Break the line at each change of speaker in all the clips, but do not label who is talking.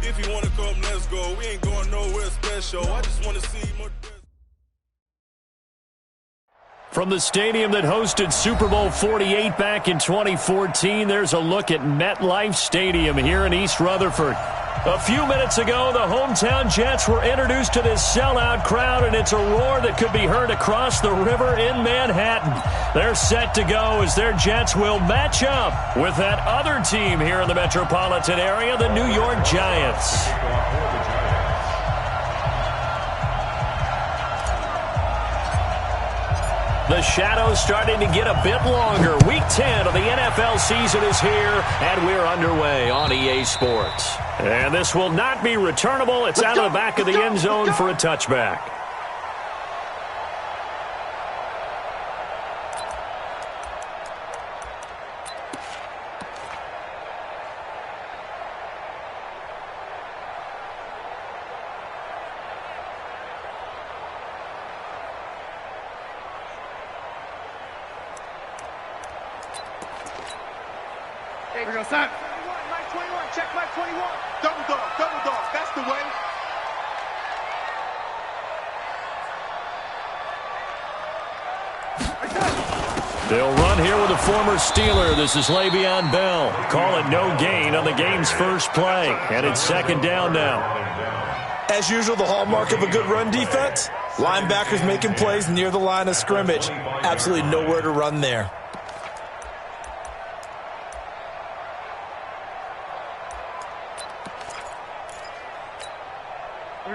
If you want to come, let's go. We ain't going nowhere special. I just want to see more.
From the stadium that hosted Super Bowl 48 back in 2014, there's a look at MetLife Stadium here in East Rutherford. A few minutes ago, the hometown Jets were introduced to this sellout crowd, and it's a roar that could be heard across the river in Manhattan. They're set to go as their Jets will match up with that other team here in the metropolitan area, the New York Giants. The shadow's starting to get a bit longer. Week 10 of the NFL season is here, and we're underway on EA Sports. And this will not be returnable. It's out of the back of the end zone for a touchback.
Here we go, son. Mike 21, check Mike 21. Double dog, that's the way.
They'll run here with a former Steeler. This is Le'Veon Bell. Call it no gain on the game's first play. And it's second down now.
As usual, the hallmark of a good run defense. Linebackers making plays near the line of scrimmage. Absolutely nowhere to run there.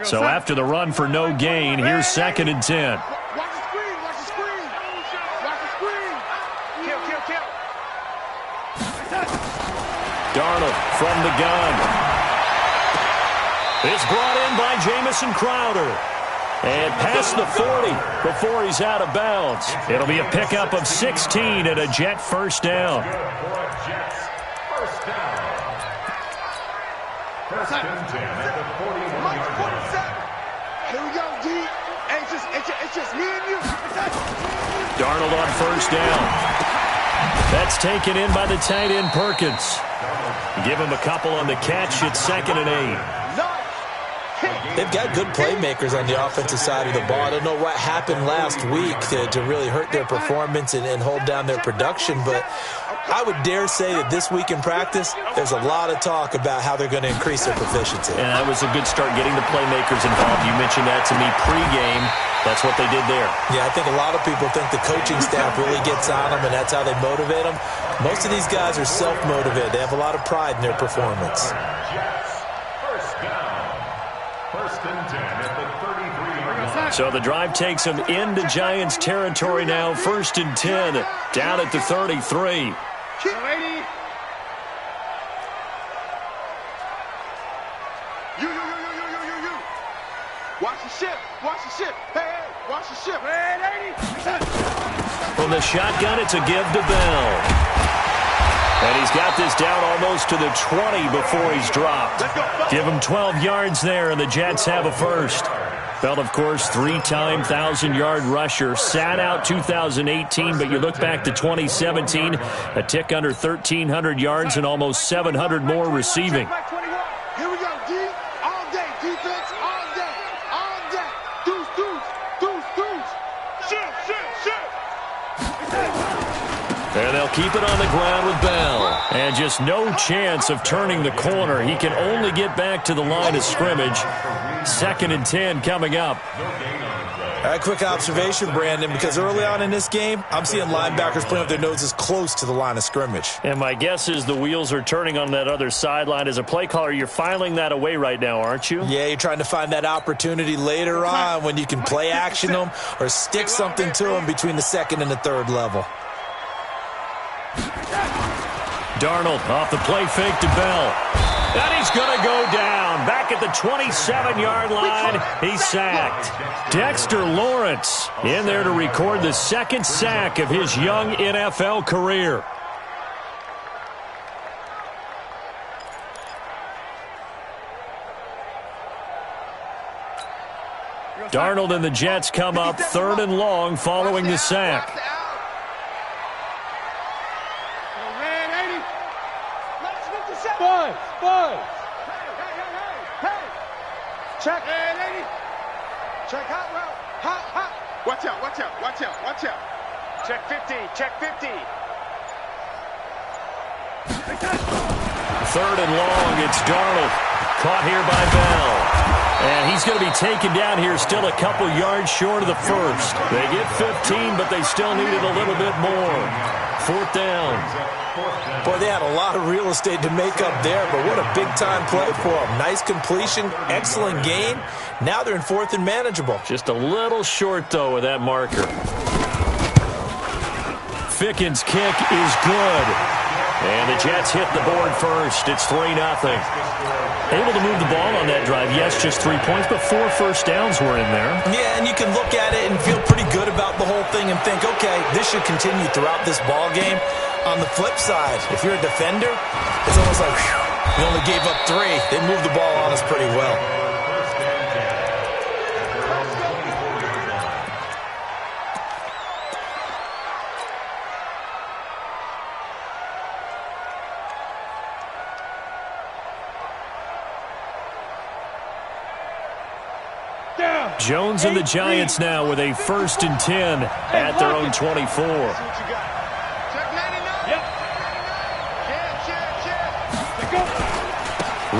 So after the run for no gain, here's second and 10.
Watch the screen, watch the screen. Watch the screen. Kill.
Darnold from the gun. It's brought in by Jamison Crowder. And past the 40 before he's out of bounds. It'll be a pickup of 16 and a Jet first down.
First and 10 at the 41-yard line. Here we go, D. It's just me and you.
Darnold on first down. That's taken in by the tight end Perkins. Give him a couple on the catch. It's second and 8.
They've got good playmakers on the offensive side of the ball. I don't know what happened last week to really hurt their performance and hold down their production, but I would dare say that this week in practice, there's a lot of talk about how they're going to increase their proficiency.
And that was a good start getting the playmakers involved. You mentioned that to me pregame. That's what they did there.
Yeah, I think a lot of people think the coaching staff really gets on them, and that's how they motivate them. Most of these guys are self-motivated. They have a lot of pride in their performance.
So the drive takes them into Giants territory now. First and 10, down at the 33.
You. Watch the ship. Hey, watch the ship. Hey, lady.
From the shotgun, it's a give to Bell. And he's got this down almost to the 20 before he's dropped. Give him 12 yards there, and the Jets have a first. Bell, of course, three-time 1,000-yard rusher. Sat out 2018, but you look back to 2017, a tick under 1,300 yards and almost 700 more receiving.
Here we go, D. All day, defense, all day. Deuce. Shit.
And they'll keep it on the ground with Bell. And just no chance of turning the corner. He can only get back to the line of scrimmage. Second and 10 coming up.
All right, quick observation, Brandon, because early on in this game, I'm seeing linebackers playing with their noses close to the line of scrimmage.
And my guess is the wheels are turning on that other sideline. As a play caller, you're filing that away right now, aren't you?
Yeah, you're trying to find that opportunity later on when you can play action them or stick something to them between the second and the third level.
Darnold off the play fake to Bell. And he's going to go down. Back at the 27-yard line, he's sacked. Dexter Lawrence in there to record the second sack of his young NFL career. Darnold and the Jets come up third and long following the sack.
Check. Hey, lady. Check hot route. Hot. Watch out. Check 50. Check 50.
Third and long. It's Darnold. Caught here by Bell. And he's going to be taken down here, still a couple yards short of the first. They get 15, but they still needed a little bit more. Fourth down.
Boy, they had a lot of real estate to make up there, but what a big-time play for them. Nice completion, excellent gain. Now they're in fourth and manageable.
Just a little short, though, with that marker. Ficken's kick is good. And the Jets hit the board first. It's 3-0. Able to move the ball on that drive. Yes, just 3 points, but 4 first downs were in there.
Yeah, and you can look at it and feel pretty good about the whole thing and think, okay, this should continue throughout this ball game. On the flip side, if you're a defender, it's almost like, whew, we only gave up 3. They moved the ball on us pretty well.
Jones and the Giants now with a 1st and 10 at their own 24.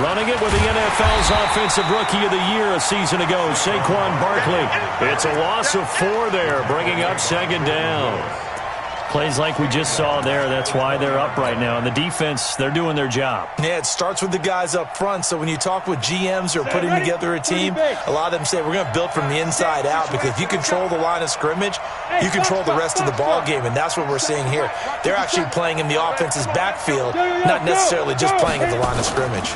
Running it with the NFL's Offensive Rookie of the Year a season ago, Saquon Barkley. It's a loss of 4 there, bringing up 2nd down. Plays like we just saw there. That's why they're up right now. And the defense, they're doing their job.
Yeah, it starts with the guys up front. So when you talk with GMs who are putting together a team, a lot of them say we're going to build from the inside out, because if you control the line of scrimmage, you control the rest of the ball game, and that's what we're seeing here. They're actually playing in the offense's backfield, not necessarily just playing at the line of scrimmage.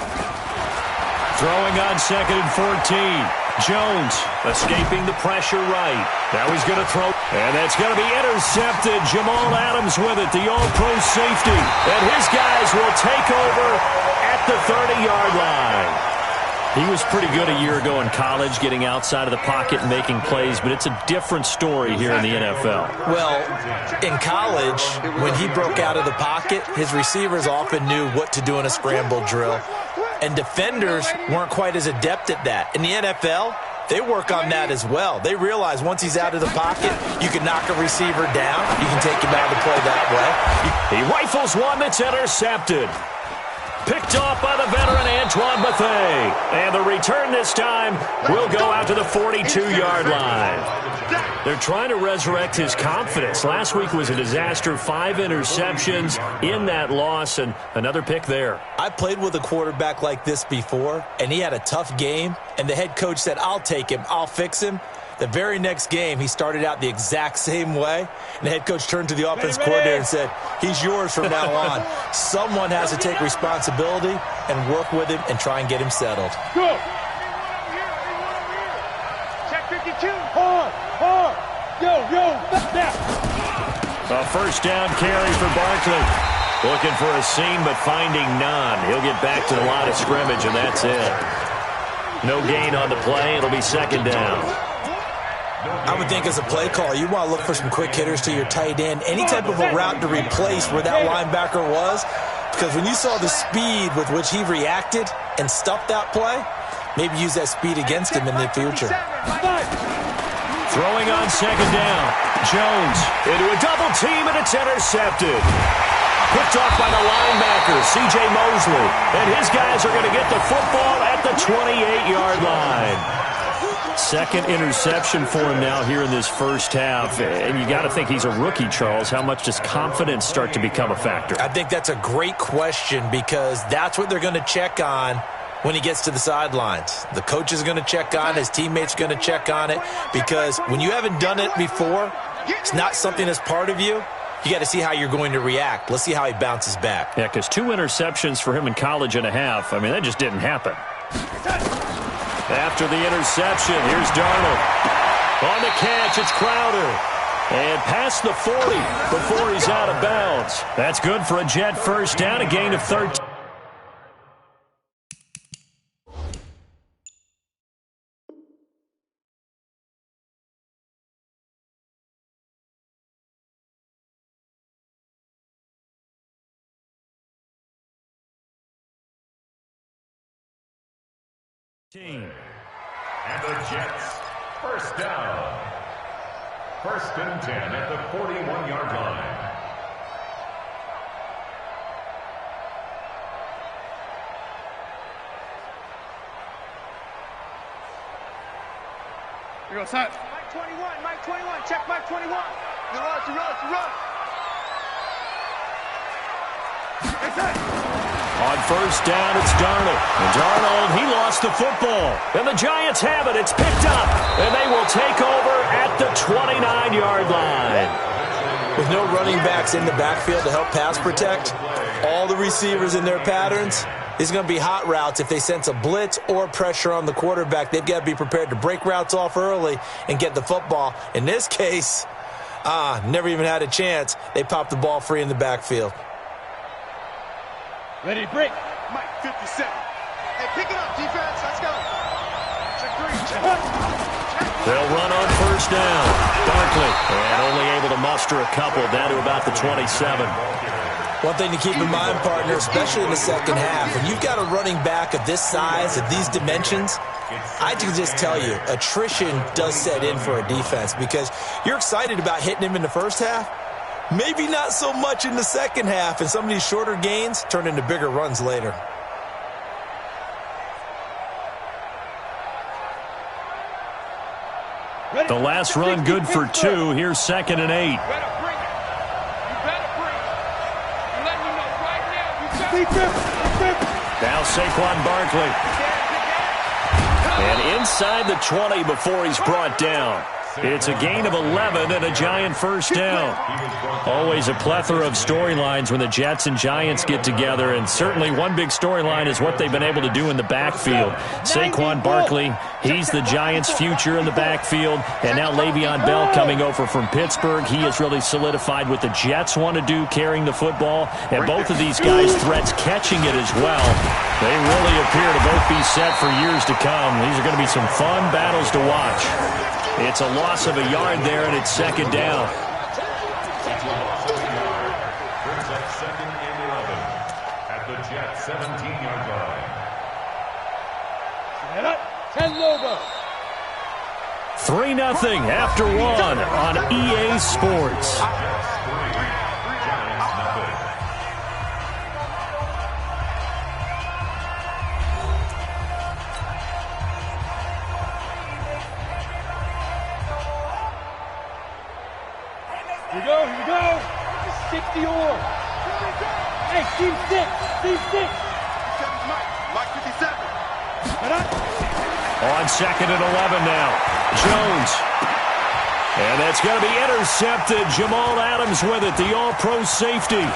Throwing on 2nd and 14. Jones escaping the pressure right. Now he's going to throw, and that's going to be intercepted. Jamal Adams with it, the all-pro safety. And his guys will take over at the 30-yard line. He was pretty good a year ago in college, getting outside of the pocket and making plays, but it's a different story here in the NFL.
Well, in college, when he broke out of the pocket, his receivers often knew what to do in a scramble drill. And defenders weren't quite as adept at that. In the NFL, they work on that as well. They realize once he's out of the pocket, you can knock a receiver down. You can take him out of the play that way.
He rifles one that's intercepted. Picked off by the veteran Antoine Bethea. And the return this time will go out to the 42-yard line. They're trying to resurrect his confidence. Last week was a disaster. 5 interceptions in that loss, and another pick there.
I played with a quarterback like this before, and he had a tough game, and the head coach said, I'll take him, I'll fix him. The very next game, he started out the exact same way, and the head coach turned to the offense coordinator and said, he's yours from now on. Someone has to take responsibility and work with him and try and get him settled.
Go. Check 52. Hard. Yo, back.
A first down carry for Barkley. Looking for a seam, but finding none. He'll get back to the line of scrimmage, and that's it. No gain on the play. It'll be 2nd down.
I would think as a play call, you want to look for some quick hitters to your tight end. Any type of a route to replace where that linebacker was. Because when you saw the speed with which he reacted and stuffed that play, maybe use that speed against him in the future.
Throwing on 2nd down. Jones into a double team, and it's intercepted. Picked off by the linebacker, C.J. Mosley. And his guys are going to get the football at the 28-yard line. 2nd interception for him now here in this first half. And you got to think he's a rookie, Charles. How much does confidence start to become a factor?
I think that's a great question, because that's what they're going to check on when he gets to the sidelines. The coach is going to check on it. His teammates are going to check on it, because when you haven't done it before, it's not something that's part of you. You got to see how you're going to react. Let's see how he bounces back.
Yeah, because 2 interceptions for him in college and a half. I mean, that just didn't happen. After the interception, here's Darnold. On the catch, it's Crowder. And past the 40 before he's out of bounds. That's good for a Jet first down, a gain of 13.
And the Jets, first down. 1st and 10 at the 41-yard line.
Here goes Mike 21, check Mike 21. You run.
On 1st down, it's Darnold. And Darnold, he lost the football. And the Giants have it. It's picked up. And they will take over at the 29-yard line.
With no running backs in the backfield to help pass protect, all the receivers in their patterns, it's going to be hot routes. If they sense a blitz or pressure on the quarterback, they've got to be prepared to break routes off early and get the football. In this case, never even had a chance. They popped the ball free in the backfield.
Ready to break. Mike 57. Hey, pick it up, defense. Let's go. Check 3.
They'll run on 1st down. Barkley, and only able to muster a couple down to about the 27.
One thing to keep in mind, partner, especially in the second half, when you've got a running back of this size, of these dimensions, I can just tell you, attrition does set in for a defense because you're excited about hitting him in the first half. Maybe not so much in the second half, and some of these shorter gains turn into bigger runs later.
The last run good for 2. Here's 2nd and 8. Now Saquon Barkley. And inside the 20 before he's brought down. It's a gain of 11 and a Giant 1st down. Always a plethora of storylines when the Jets and Giants get together, and certainly one big storyline is what they've been able to do in the backfield. Saquon Barkley, he's the Giants' future in the backfield, and now Le'Veon Bell coming over from Pittsburgh. He has really solidified what the Jets want to do, carrying the football, and both of these guys threats catching it as well. They really appear to both be set for years to come. These are going to be some fun battles to watch. It's a loss of a yard there, and it's 2nd down.
Brings up 2nd and 11 at the Jets 17-yard line.
Set up. 10 logo.
3-0 after 1 on EA Sports.
Here you go. 60 or. Hey, team 6. Mike 57.
On 2nd and 11 now. Jones. And that's going to be intercepted. Jamal Adams with it, the all-pro safety.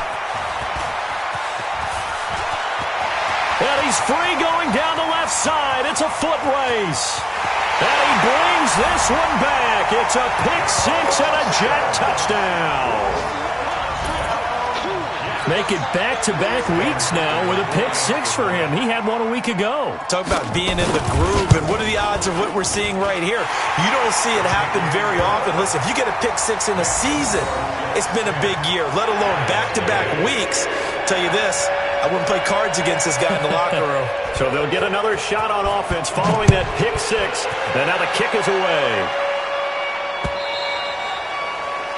And he's free going down the left side. It's a foot race. And he brings this one back. It's a pick-6 and a Jet touchdown. Make it back-to-back weeks now with a pick-6 for him. He had one a week ago.
Talk about being in the groove, and what are the odds of what we're seeing right here? You don't see it happen very often. Listen, if you get a pick-6 in a season, it's been a big year, let alone back-to-back weeks. Tell you this, I wouldn't play cards against this guy in the locker room.
So they'll get another shot on offense following that pick-6, and now the kick is away.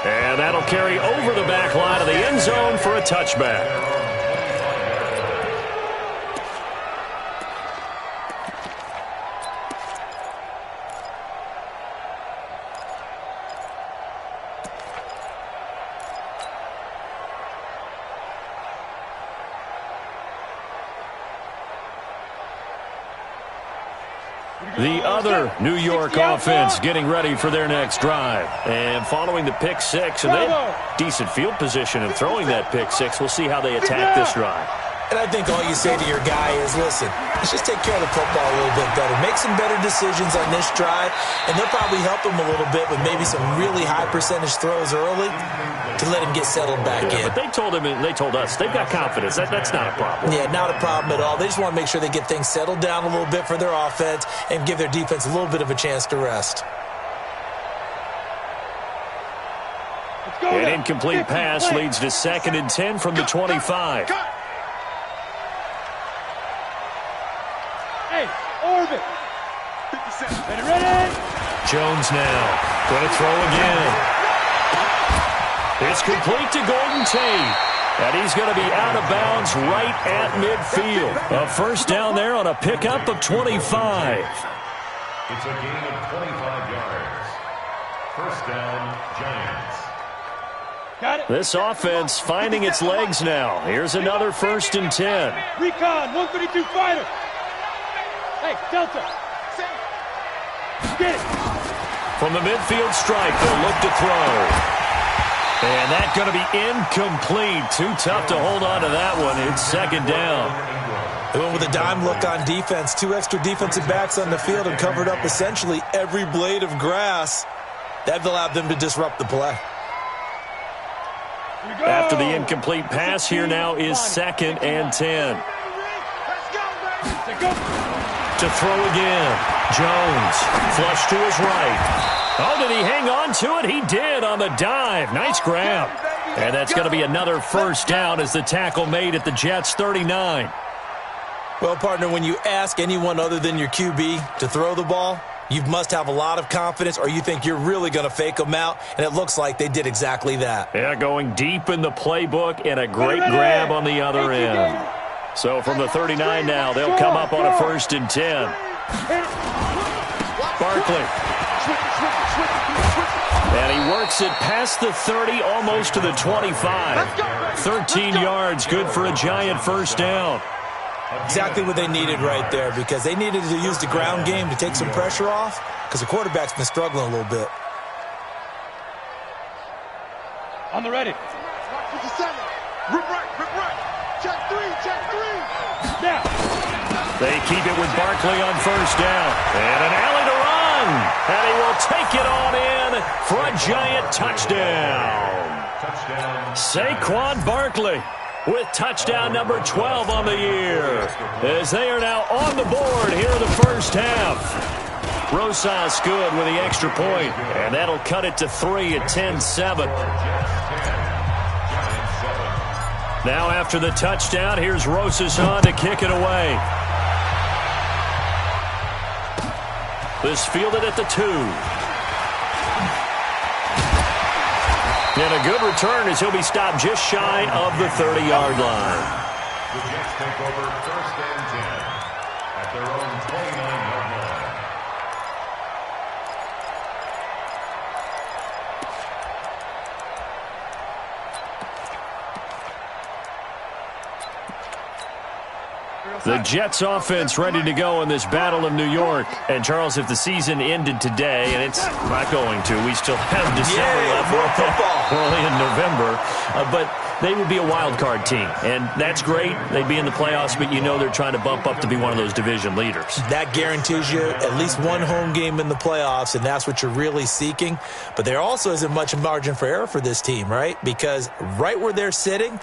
And that'll carry over the back line of the end zone for a touchback. The other New York offense getting ready for their next drive. And following the pick-6, and they have decent field position in throwing that pick-6. We'll see how they attack this drive.
And I think all you say to your guy is, listen, let's just take care of the football a little bit better. Make some better decisions on this drive, and they'll probably help him a little bit with maybe some really high percentage throws early to let him get settled back in.
But they told him, and they told us, they've got confidence. That's not a problem.
Yeah, not a problem at all. They just want to make sure they get things settled down a little bit for their offense and give their defense a little bit of a chance to rest.
An incomplete pass leads to 2nd and 10 from the 25.
Hey, Orbit. Ready?
Jones now. Going to throw again. It's complete to Golden Tate. And he's going to be out of bounds right at midfield. A first down there on a pickup of 25.
It's a gain of 25 yards. First down, Giants.
Got it.
This offense finding its legs now. Here's another 1st and 10.
Recon, 132 fighter. Hey, Delta. Get it.
From the midfield stripe, they'll look to throw. And that's going to be incomplete. Too tough to hold on to that one. It's 2nd down.
They went with a dime look on defense. 2 extra defensive backs on the field and covered up essentially every blade of grass. That allowed them to disrupt the play.
After the incomplete pass, here now is 2nd and 10. To throw again. Jones, flush to his right. Oh, did he hang on to it? He did on the dive. Nice grab. And that's going to be another 1st down as the tackle made at the Jets' 39.
Well, partner, when you ask anyone other than your QB to throw the ball, you must have a lot of confidence or you think you're really going to fake them out, and it looks like they did exactly that.
Yeah, going deep in the playbook and a great grab on the other end. So from the 39 now, they'll come up on a 1st and 10. Barkley. And he works it past the 30, almost to the 25. 13 yards, good for a Giant 1st down.
Exactly what they needed right there, because they needed to use the ground game to take some pressure off, because the quarterback's been struggling a little bit.
On the ready.
Rip right. Check 3.
Now.
They keep it with Barkley on 1st down. And an alley to run. And he will take it on in for a Giant touchdown. Saquon Barkley with touchdown number 12 on the year, as they are now on the board here in the 1st half. Rosas good with the extra point, and that'll cut it to 3 at 10-7. Now after the touchdown, here's Rosas on to kick it away. This fielded at the 2. And a good return as he'll be stopped just shy of the 30-yard line.
The Jets take over 1st and 10 at their own 29-yard line.
The Jets offense ready to go in this Battle of New York. And, Charles, if the season ended today, and it's not going to, we still have December left.
More football.
Early in November. But they would be a wild card team. And that's great. They'd be in the playoffs, but you know they're trying to bump up to be one of those division leaders.
That guarantees you at least one home game in the playoffs, and that's what you're really seeking. But there also isn't much margin for error for this team, right? Because right where they're sitting,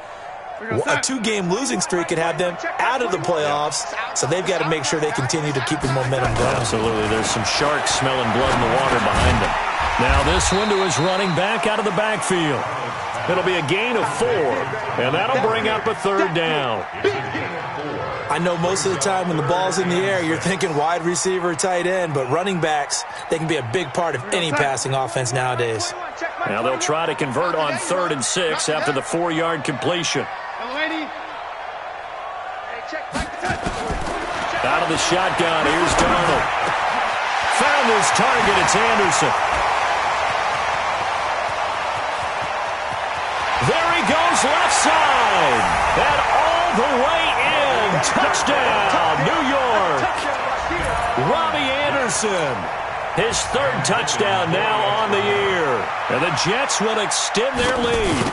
a 2-game losing streak could have them out of the playoffs, so they've got to make sure they continue to keep the momentum going.
Absolutely. There's some sharks smelling blood in the water behind them. Now this one to his running back out of the backfield. It'll be a gain of 4, and that'll bring up a 3rd down.
I know most of the time when the ball's in the air, you're thinking wide receiver, tight end, but running backs, they can be a big part of any passing offense nowadays.
Now they'll try to convert on 3rd and 6 after the 4-yard completion. Out of the shotgun, here's Darnold. Found his target, it's Anderson. There he goes, left side. And all the way in. Touchdown, New York. Robbie Anderson. His 3rd touchdown now on the year. And the Jets will extend their lead.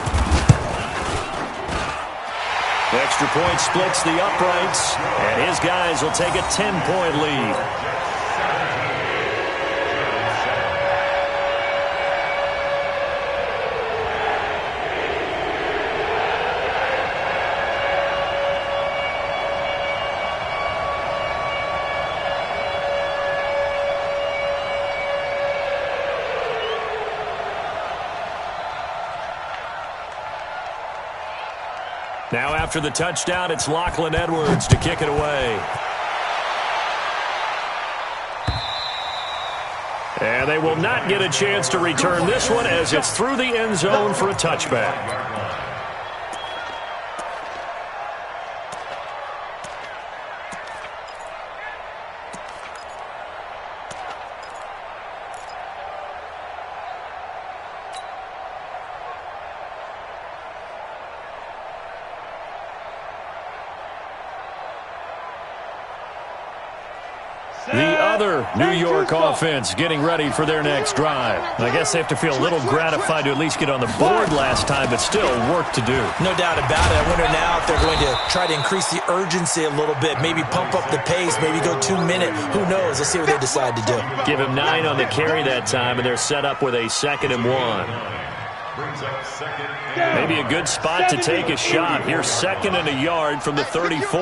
The extra point splits the uprights, and his guys will take a 10-point lead. Now after the touchdown, it's Lachlan Edwards to kick it away. And they will not get a chance to return this one as it's through the end zone for a touchback. The other New York offense getting ready for their next drive. I guess they have to feel a little gratified to at least get on the board last time, but still work to do.
No doubt about it. I wonder now if they're going to try to increase the urgency a little bit, maybe pump up the pace, maybe go 2 minute. Who knows? Let's see what they decide to do.
Give him 9 on the carry that time, and they're set up with a 2nd and 1. Maybe a good spot to take a shot. Here's 2nd and a yard from the 34.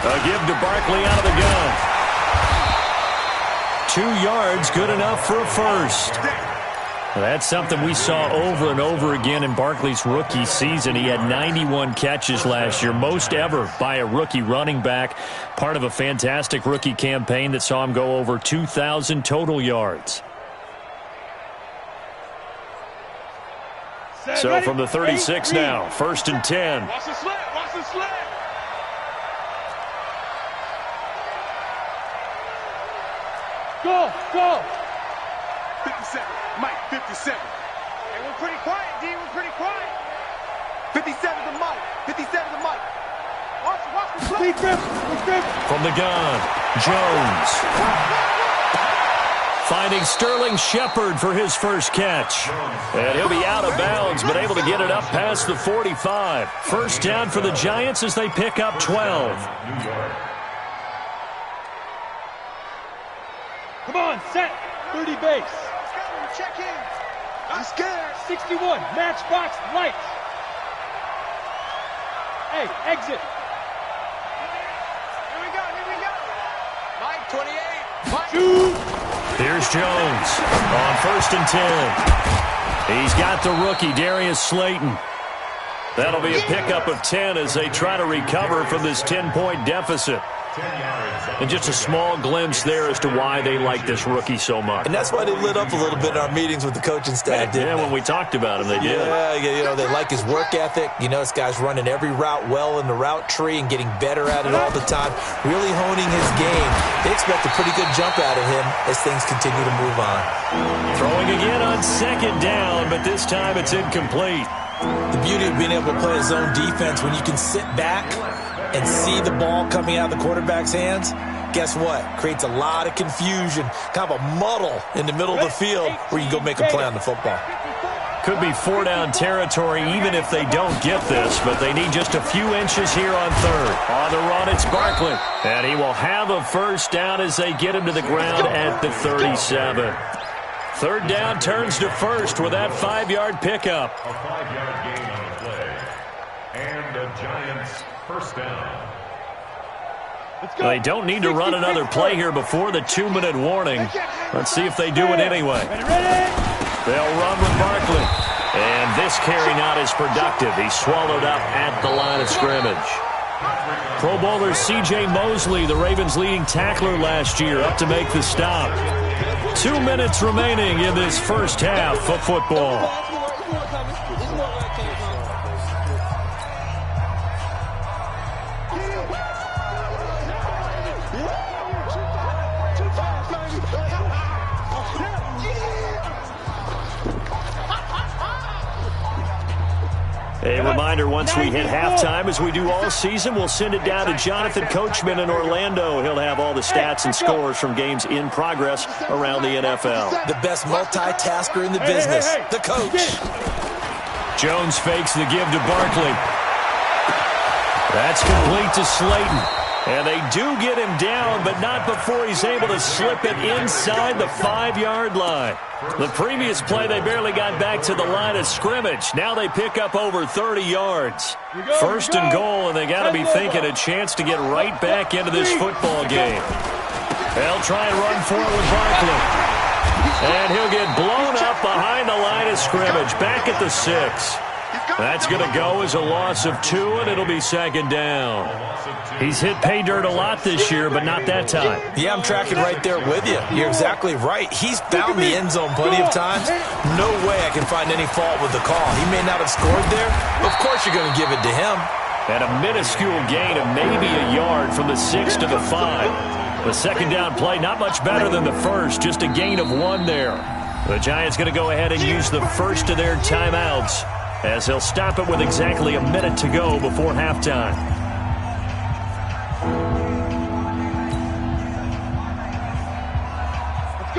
A give to Barkley out of the gun. 2 yards, good enough for a first. That's something we saw over and over again in Barkley's rookie season. He had 91 catches last year, most ever by a rookie running back. Part of a fantastic rookie campaign that saw him go over 2,000 total yards. So from the 36 now, 1st and 10.
Watch the slip, watch the slip. Go, go. 57, Mike, 57. Hey, we're pretty quiet, D, we're pretty quiet. 57 to Mike, 57 to Mike. Watch the play.
From the gun, Jones. Finding Sterling Shepard for his first catch. And he'll be out of bounds, but able to get it up past the 45. First down for the Giants as they pick up 12.
Come on, set. 30 base.
Check in. I'm scared.
61, matchbox, lights. Hey, exit.
Here we go. Mike, 28. Mike.
Shoot.
Here's Jones on 1st and 10. He's got the rookie, Darius Slayton. That'll be a pickup of 10 as they try to recover from this 10-point deficit. And just a small glimpse there as to why they like this rookie so much.
And that's why they lit up a little bit in our meetings with the coaching staff, didn't they?
When we talked about him, they did.
Yeah, you know, they like his work ethic. You know, this guy's running every route well in the route tree and getting better at it all the time, really honing his game. They expect a pretty good jump out of him as things continue to move on.
Throwing again on 2nd down, but this time it's incomplete.
The beauty of being able to play his own defense, when you can sit back and see the ball coming out of the quarterback's hands, guess what? Creates a lot of confusion, kind of a muddle in the middle of the field where you go make a play on the football.
Could be 4-down territory even if they don't get this, but they need just a few inches here on 3rd. On the run, it's Barkley. And he will have a first down as they get him to the ground at the 37. 3rd down turns to 1st with that 5-yard pickup.
A 5-yard gain on the play. And the Giants first down.
They don't need to run another play here before the 2-minute warning. Let's see if they do it anyway. They'll run with Barkley. And this carry not as productive. He's swallowed up at the line of scrimmage. Pro Bowler C.J. Mosley, the Ravens' leading tackler last year, up to make the stop. 2 minutes remaining in this first half of football. A reminder, once we hit halftime, as we do all season, we'll send it down to Jonathan Coachman in Orlando. He'll have all the stats and scores from games in progress around the NFL.
The best multitasker in the business, the coach.
Jones fakes the give to Barkley. That's complete to Slayton. And they do get him down, but not before he's able to slip it inside the 5-yard line. The previous play, they barely got back to the line of scrimmage. Now they pick up over 30 yards. 1st and goal, and they got to be thinking a chance to get right back into this football game. They'll try and run for it with Barkley. And he'll get blown up behind the line of scrimmage, back at the 6. That's going to go as a loss of 2, and it'll be second down. He's hit pay dirt a lot this year, but not that time.
Yeah, I'm tracking right there with you. You're exactly right. He's found the end zone plenty of times. No way I can find any fault with the call. He may not have scored there. Of course you're going to give it to him.
And a minuscule gain of maybe a yard from the 6 to the 5. The second down play, not much better than the first, just a gain of 1 there. The Giants going to go ahead and use the first of their timeouts, as they'll stop it with exactly a minute to go before halftime.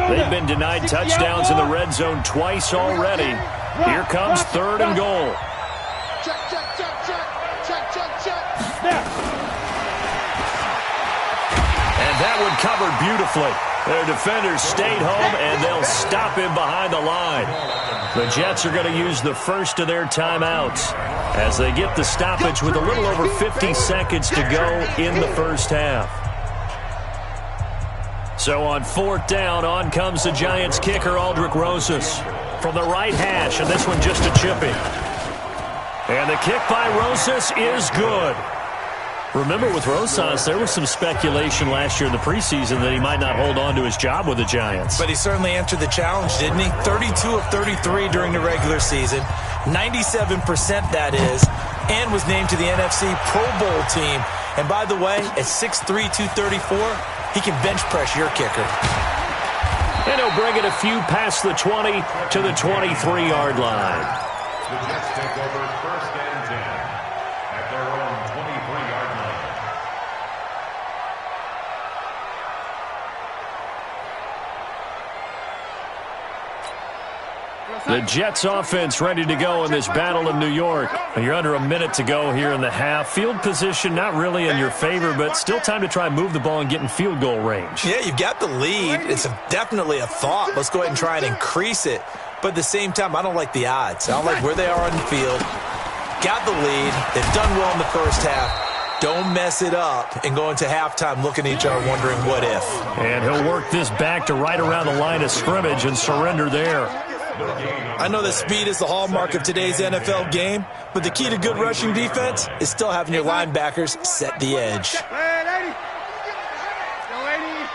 They've been denied touchdowns in the red zone twice already. Here comes 3rd and goal.
Check, check, check, check. Check, check, check.
And that one covered beautifully. Their defenders stayed home, and they'll stop him behind the line. The Jets are going to use the first of their timeouts as they get the stoppage with a little over 50 seconds to go in the first half. So on 4th down, on comes the Giants kicker, Aldrick Rosas, from the right hash, and this one just a chipping. And the kick by Rosas is good. Remember, with Rosas, there was some speculation last year in the preseason that he might not hold on to his job with the Giants.
But he certainly answered the challenge, didn't he? 32 of 33 during the regular season, 97% that is, and was named to the NFC Pro Bowl team. And by the way, at 6'3", 234, he can bench press your kicker.
And he'll bring it a few past the 20 to the 23-yard line.
The Jets take over 1st and 10 at their own 23-yard line.
The Jets offense ready to go in this battle of New York. You're under a minute to go here in the half. Field position not really in your favor, but still time to try and move the ball and get in field goal range.
Yeah, you've got the lead. It's definitely a thought. Let's go ahead and try and increase it. But at the same time, I don't like the odds. I don't like where they are on the field. Got the lead. They've done well in the first half. Don't mess it up and go into halftime looking at each other wondering what if.
And he'll work this back to right around the line of scrimmage and surrender there.
I know that speed is the hallmark of today's NFL game, but the key to good rushing defense is still having your linebackers set the edge.
Hey, lady. Yo, lady.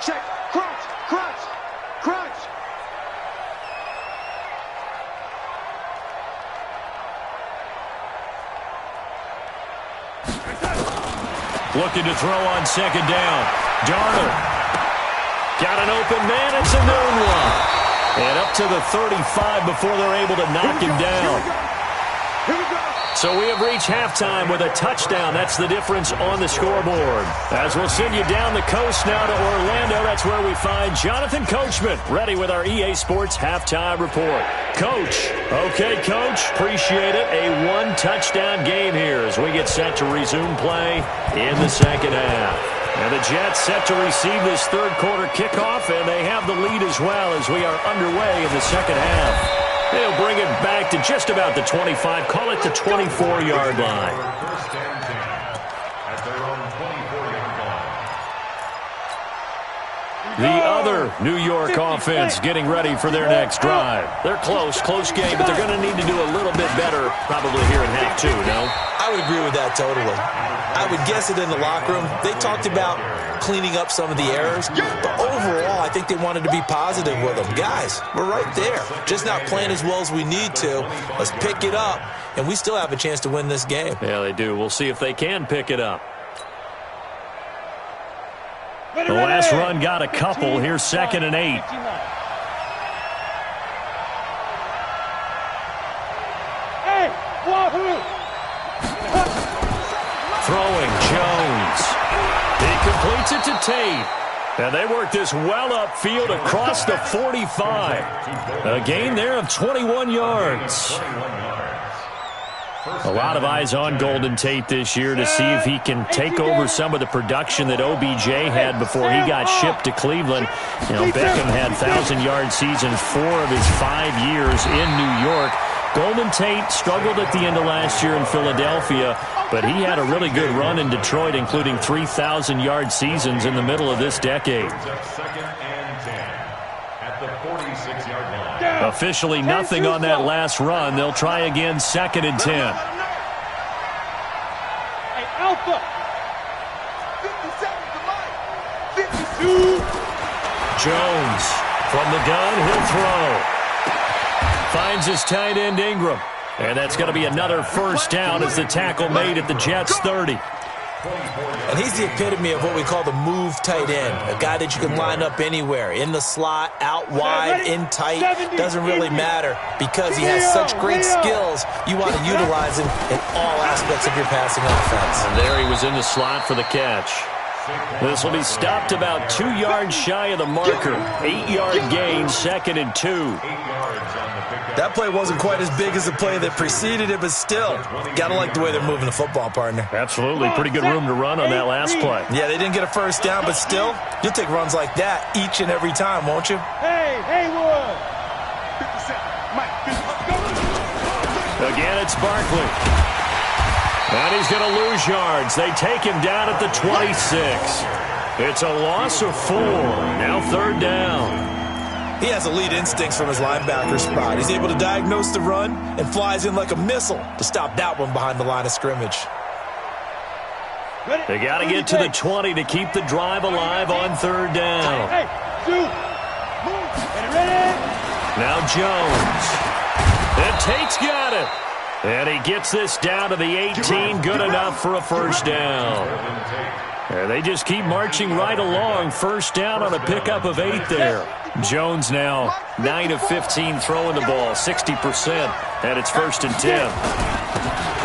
Check. Crunch. Crunch. Crunch.
Looking to throw on 2nd down. Darnold. Got an open man. It's a known one. And up to the 35 before they're able to knock him down.
Here we go.
So we have reached halftime with a touchdown. That's the difference on the scoreboard. As we'll send you down the coast now to Orlando, that's where we find Jonathan Coachman, ready with our EA Sports halftime report. Coach. Okay, Coach. Appreciate it. A 1-touchdown game here as we get set to resume play in the second half. And the Jets set to receive this third quarter kickoff, and they have the lead as well as we are underway in the second half. They'll bring it back to just about the 25, call it the 24-yard line.
1st and 10 at their own 24-yard line.
The other New York offense getting ready for their next drive. They're close game, but they're going to need to do a little bit better probably here in half 2, no?
I would agree with that totally. I would guess it in the locker room. They talked about cleaning up some of the errors, but overall, I think they wanted to be positive with them. Guys, we're right there. Just not playing as well as we need to. Let's pick it up, and we still have a chance to win this game.
Yeah, they do. We'll see if they can pick it up. The last run got a couple. Here's 2nd and 8.
Hey, wahoo!
Throwing Jones. He completes it to Tate. And they work this well upfield across the 45. A gain there of 21 yards. A lot of eyes on Golden Tate this year to see if he can take over some of the production that OBJ had before he got shipped to Cleveland. You know, Beckham had 1,000-yard seasons 4 of his 5 years in New York. Golden Tate struggled at the end of last year in Philadelphia, but he had a really good run in Detroit, including 3,000-yard seasons in the middle of this decade.
2nd and 10 at the 46-yard line.
A Officially nothing on that last run. They'll try again, 2nd and 10.
Hey, Alpha.
57 to Mike. 52.
Jones from the gun. He'll throw. Finds his tight end, Ingram. And that's going to be another first down as the tackle made at the Jets' 30.
And he's the epitome of what we call the move tight end, a guy that you can line up anywhere, in the slot, out wide, in tight, doesn't really matter because he has such great skills. You want to utilize him in all aspects of your passing offense.
And there he was in the slot for the catch. This will be stopped about 2 yards shy of the marker. 8-yard gain, 2nd and 2.
That play wasn't quite as big as the play that preceded it, but still, got to like the way they're moving the football, partner.
Absolutely. Pretty good room to run on that last play.
Yeah, they didn't get a first down, but still, you'll take runs like that each and every time, won't you?
Hey, Haywood.
57. Mike, 50.
Again, it's Barkley. And he's going to lose yards. They take him down at the 26. It's a loss of 4. Now 3rd down.
He has elite instincts from his linebacker spot. He's able to diagnose the run and flies in like a missile to stop that one behind the line of scrimmage.
They got to get to the 20 to keep the drive alive on 3rd down.
Hey, shoot. Move. Ready.
Now Jones. And Tate's got it. And he gets this down to the 18. Good enough for a first down. And they just keep marching right along. First down on a pickup of 8 there. Jones now 9 of 15 throwing the ball, 60%. And it's 1st and 10.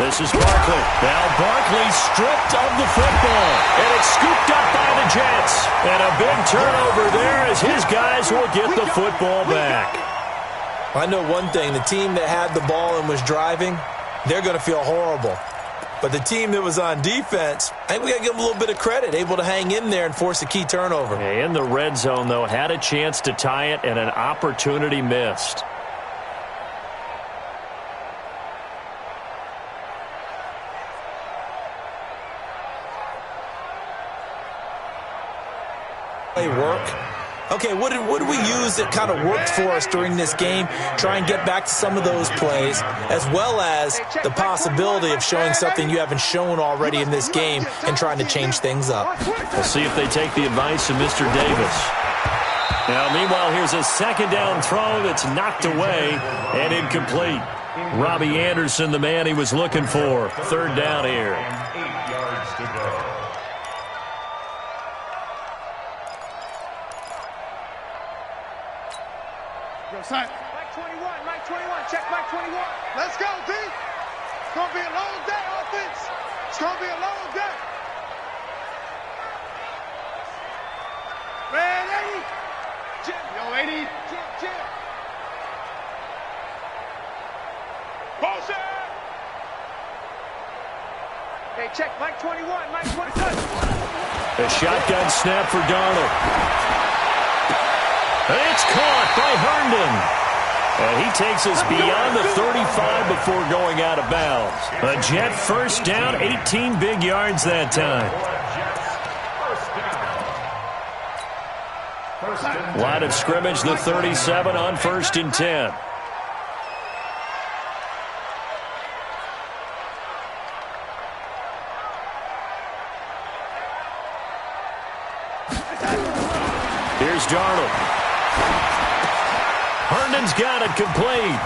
This is Barkley. Now Barkley stripped of the football. And it's scooped up by the Jets. And a big turnover there as his guys will get the football back.
I know one thing. The team that had the ball and was driving, they're going to feel horrible. But the team that was on defense, I think we got to give them a little bit of credit, able to hang in there and force a key turnover.
In the red zone, though, had a chance to tie it and an opportunity missed.
Play work. Okay, what did we use that kind of worked for us during this game? Try and get back to some of those plays, as well as the possibility of showing something you haven't shown already in this game and trying to change things up.
We'll see if they take the advice of Mr. Davis. Now, meanwhile, here's a 2nd down throw that's knocked away and incomplete. Robbie Anderson, the man he was looking for. 3rd down here.
8 yards to go.
Mike 21, Mike 21, check Mike 21. Let's go, D. It's going to be a long day, offense. It's going to be a long day. Red 80. Jim. Yo, 80. Jim. Bullshit. Hey, check Mike 21, Mike 22.
A shotgun snap for Darnold. It's caught by Herndon. And he takes us beyond the 35 before going out of bounds. A Jet first down, 18 big yards that time. Line of scrimmage, the 37 on 1st and 10. Here's Darnold. Herndon's got it complete.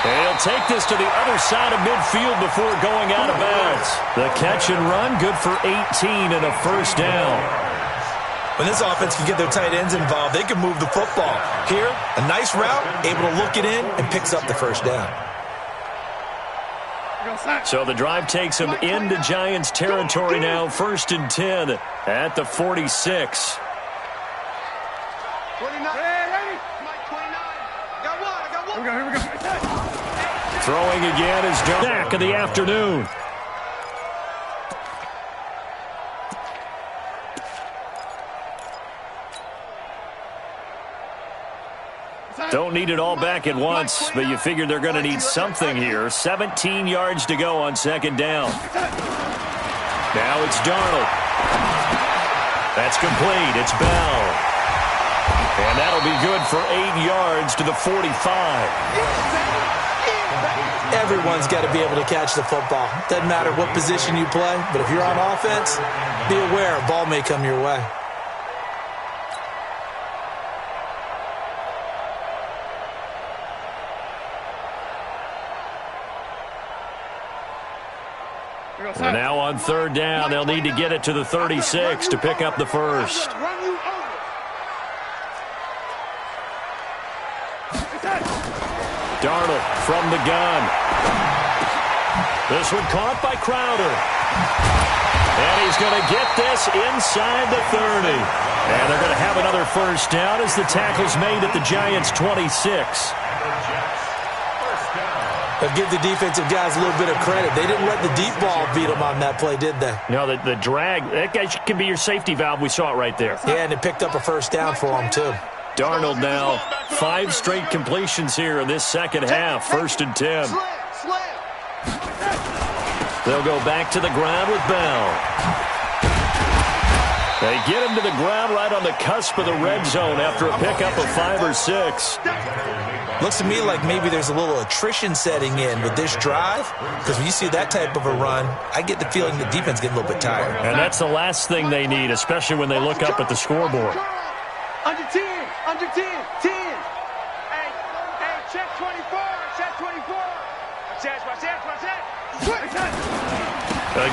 And he'll take this to the other side of midfield before going out of bounds. The catch and run, good for 18 and a first down.
When this offense can get their tight ends involved, they can move the football. Here, a nice route, able to look it in, and picks up the first down.
So the drive takes them into Giants territory now, 1st and 10 at the 46.
29. Mike 29. I got one. Here we go.
Throwing again is back of the afternoon. Don't need it all back at once, but you figure they're going to need something here. 17 yards to go on 2nd down. Now it's Darnold. That's complete. It's Bell. And that'll be good for 8 yards to the 45.
Everyone's got to be able to catch the football. Doesn't matter what position you play, but if you're on offense, be aware a ball may come your way.
And now on third down, they'll need to get it to the 36 to pick up the first. Darnold from the gun. This one caught by Crowder. And he's going to get this inside the 30. And they're going to have another first down as the tackle's made at the Giants' 26.
But give the defensive guys a little bit of credit. They didn't let the deep ball beat them on that play, did they?
No, the drag, that guy can be your safety valve. We saw it right there.
Yeah, and it picked up a first down for them, too.
Darnold now, 5 straight completions here in this second half. 1st and 10. They'll go back to the ground with Bell. They get him to the ground right on the cusp of the red zone after a pickup of 5 or 6.
Looks to me like maybe there's a little attrition setting in with this drive, because when you see that type of a run, I get the feeling the defense getting a little bit tired.
And that's the last thing they need, especially when they look up at the scoreboard.
Under 10, under 10, 10. Hey, check 24, check 24. Watch that.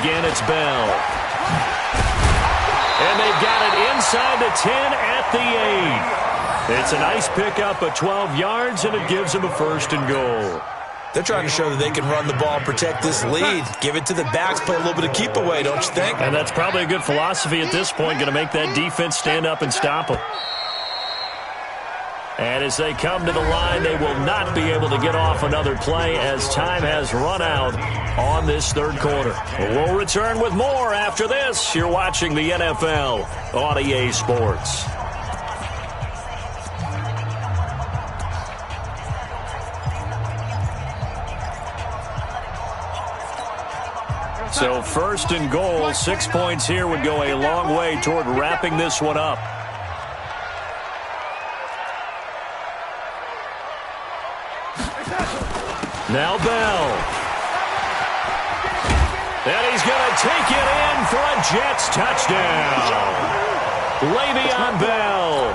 Again, it's Bell. And they've got it inside the 10 at the 8. It's a nice pickup of 12 yards, and it gives them a 1st and goal.
They're trying to show that they can run the ball and protect this lead. Give it to the backs, play a little bit of keep away, don't you think?
And that's probably a good philosophy at this point, going to make that defense stand up and stop them. And as they come to the line, they will not be able to get off another play as time has run out on this third quarter. We'll return with more after this. You're watching the NFL on EA Sports. So 1st and goal, 6 points here would go a long way toward wrapping this one up. Now Bell. And he's going to take it in for a Jets touchdown. Le'Veon Bell,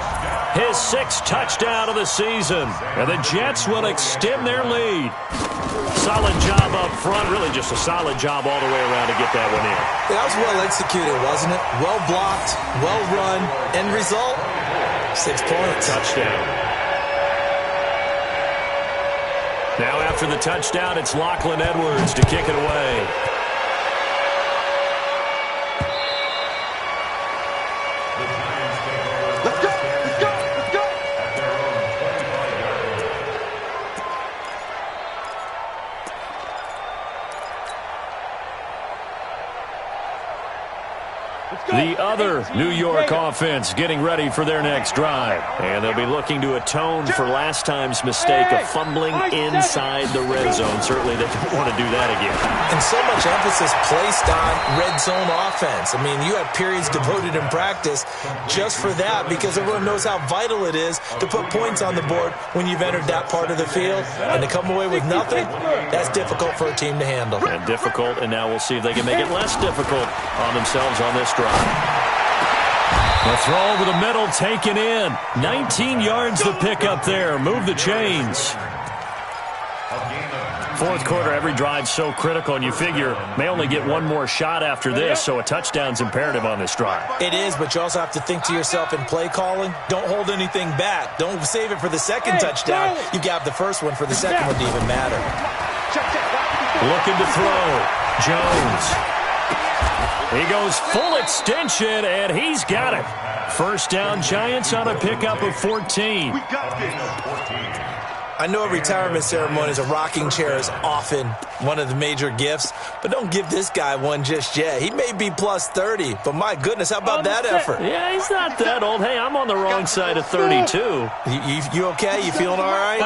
his 6th touchdown of the season. And the Jets will extend their lead. Solid job up front. Really just a solid job all the way around to get that one in.
That was well executed, wasn't it? Well blocked, well run. End result, 6 points.
Touchdown. Now after the touchdown, it's Lachlan Edwards to kick it away.
Let's go.
The other New York offense getting ready for their next drive. And they'll be looking to atone for last time's mistake of fumbling inside the red zone. Certainly they don't want to do that again.
And so much emphasis placed on red zone offense. I mean, you have periods devoted in practice just for that because everyone knows how vital it is to put points on the board when you've entered that part of the field. And to come away with nothing, that's difficult for a team to handle.
And difficult, and now we'll see if they can make it less difficult on themselves on this drive. A throw over the middle, taken in. 19 yards to pick up there. Move the chains. Fourth quarter, every drive's so critical, and you figure may only get one more shot after this, so a touchdown's imperative on this drive.
It is, but you also have to think to yourself in play calling, don't hold anything back. Don't save it for the second touchdown. You got the first one for the second one to even matter.
Looking to throw. Jones. He goes full extension, and he's got it. First down, Giants on a pickup of 14.
We got this.
I know a retirement ceremony is a rocking chair is often one of the major gifts, but don't give this guy one just yet. He may be plus 30, but my goodness, how about that effort?
Yeah, he's not that old. Hey, I'm on the wrong side of 32.
You okay? You feeling all right?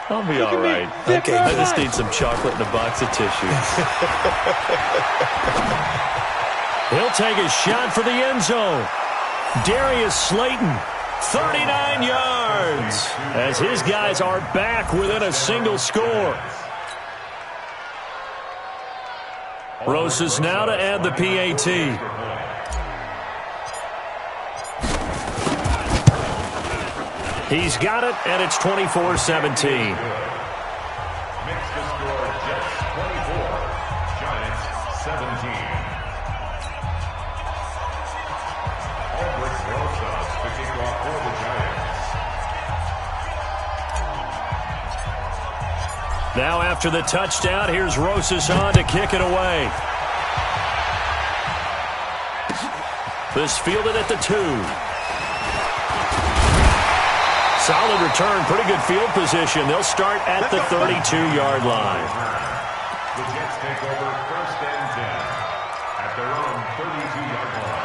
I'll be all right.
Okay,
I
good.
just need some chocolate and a box of tissues. He'll take a shot for the end zone. Darius Slayton 39 yards as his guys are back within a single score. Rosas now to add the PAT. He's got it, and it's 24-17.
Makes the score Jets 24, Giants 17. Albert Rosas to kick off for the Giants.
Now after the touchdown, here's Rosas on to kick it away. This fielded at the 2. Solid return, pretty good field position. They'll start at the 32-yard line.
The Jets take over 1st and 10 at their own 32-yard line.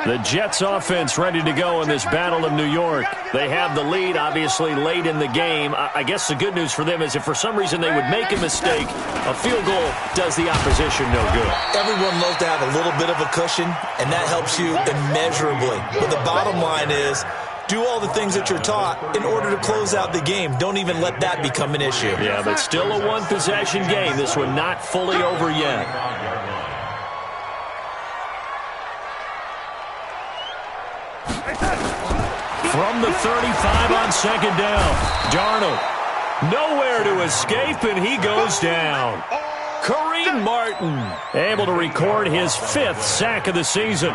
The Jets offense ready to go in this Battle of New York. They have the lead, obviously, late in the game. I guess the good news for them is if for some reason they would make a mistake, a field goal does the opposition no good.
Everyone loves to have a little bit of a cushion, and that helps you immeasurably. But the bottom line is, do all the things that you're taught in order to close out the game. Don't even let that become an issue.
Yeah, but still a one-possession game. This one not fully over yet. From the 35 on 2nd down, Darnold nowhere to escape, and he goes down. Kareem Martin able to record his 5th sack of the season.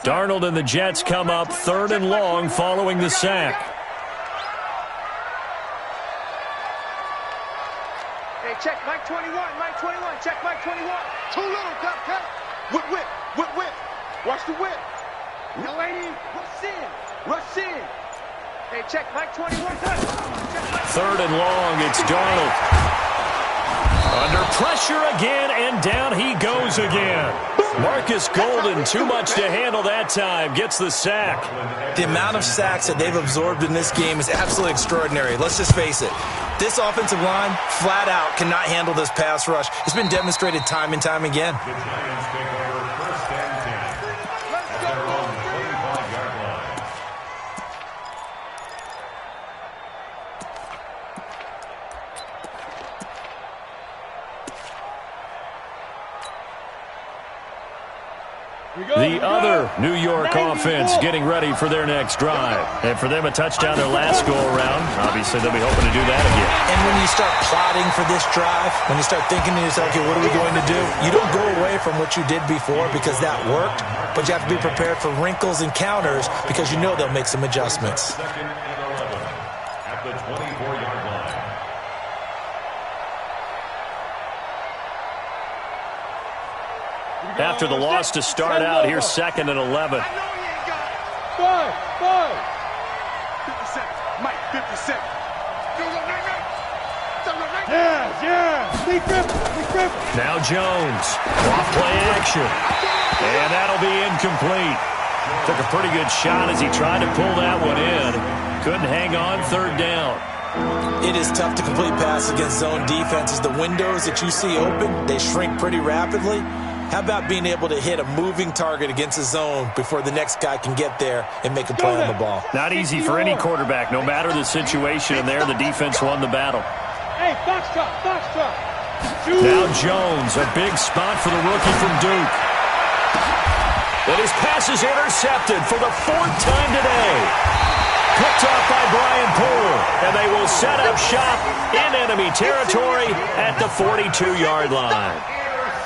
Darnold and the Jets come up 3rd and long following the sack.
Hey, check Mike 21, Mike 21, check Mike 21. Too little, cut. Whip. Watch the whip. No, lady, rush in. Hey, check Mike 21, cut.
3rd and long, it's Darnold. Under pressure again, and down he goes again. Marcus Golden, too much to handle that time, gets the sack.
The amount of sacks that they've absorbed in this game is absolutely extraordinary. Let's just face it. This offensive line, flat out, cannot handle this pass rush. It's been demonstrated time and time again.
The Giants take over 1st and 10 at their own 25-yard line.
The other New York offense getting ready for their next drive. And for them, a touchdown their last go-around. Obviously, they'll be hoping to do that again.
And when you start plotting for this drive, when you start thinking to yourself, okay, what are we going to do? You don't go away from what you did before because that worked, but you have to be prepared for wrinkles and counters because you know they'll make some adjustments.
2nd and 11 at the 24-yard line.
After the loss to start out, here's 2nd and 11.
I know he ain't got it.
5.
57, Mike 57.
Yeah. Big grip.
Now Jones, off play action. And that'll be incomplete. Took a pretty good shot as he tried to pull that one in. Couldn't hang on 3rd down.
It is tough to complete passes against zone defenses. The windows that you see open, they shrink pretty rapidly. How about being able to hit a moving target against a zone before the next guy can get there and make a play on the ball?
Not easy for any quarterback. No matter the situation in there, the defense won the battle.
Hey, box truck.
Now Jones, a big spot for the rookie from Duke. But his pass is intercepted for the 4th time today. Picked off by Brian Poole, and they will set up shop in enemy territory at the 42-yard line.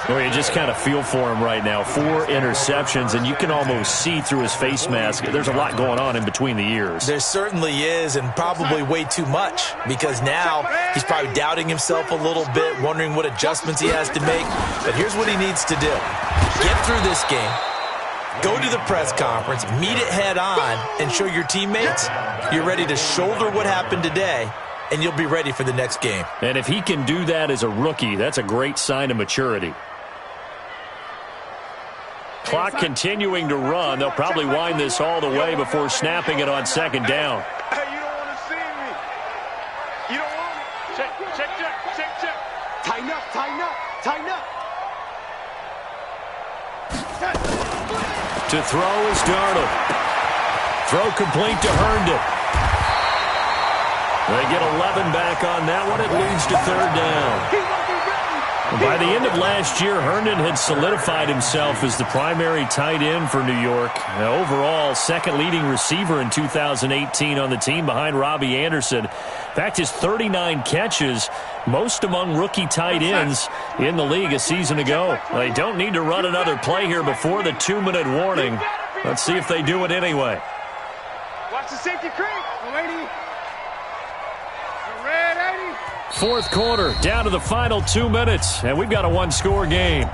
Well, you just kind of feel for him right now. 4 interceptions, and you can almost see through his face mask. There's a lot going on in between the ears.
There certainly is, and probably way too much, because now he's probably doubting himself a little bit, wondering what adjustments he has to make. But here's what he needs to do. Get through this game, go to the press conference, meet it head on, and show your teammates you're ready to shoulder what happened today, and you'll be ready for the next game.
And if he can do that as a rookie, that's a great sign of maturity. Clock continuing to run. They'll probably wind this all the way before snapping it on 2nd down.
Hey, you don't want to Tighten up, tighten up, tighten up.
To throw is Darnold. Throw complete to Herndon. They get 11 back on that one. It leads to third down. By the end of last year, Herndon had solidified himself as the primary tight end for New York. Overall, second leading receiver in 2018 on the team behind Robbie Anderson. In fact, his 39 catches, most among rookie tight ends in the league a season ago. They don't need to run another play here before the 2-minute warning. Let's see if they do it anyway.
Watch the safety creep. Lady. Red 80.
Fourth quarter, down to the final 2 minutes, and we've got a one-score game.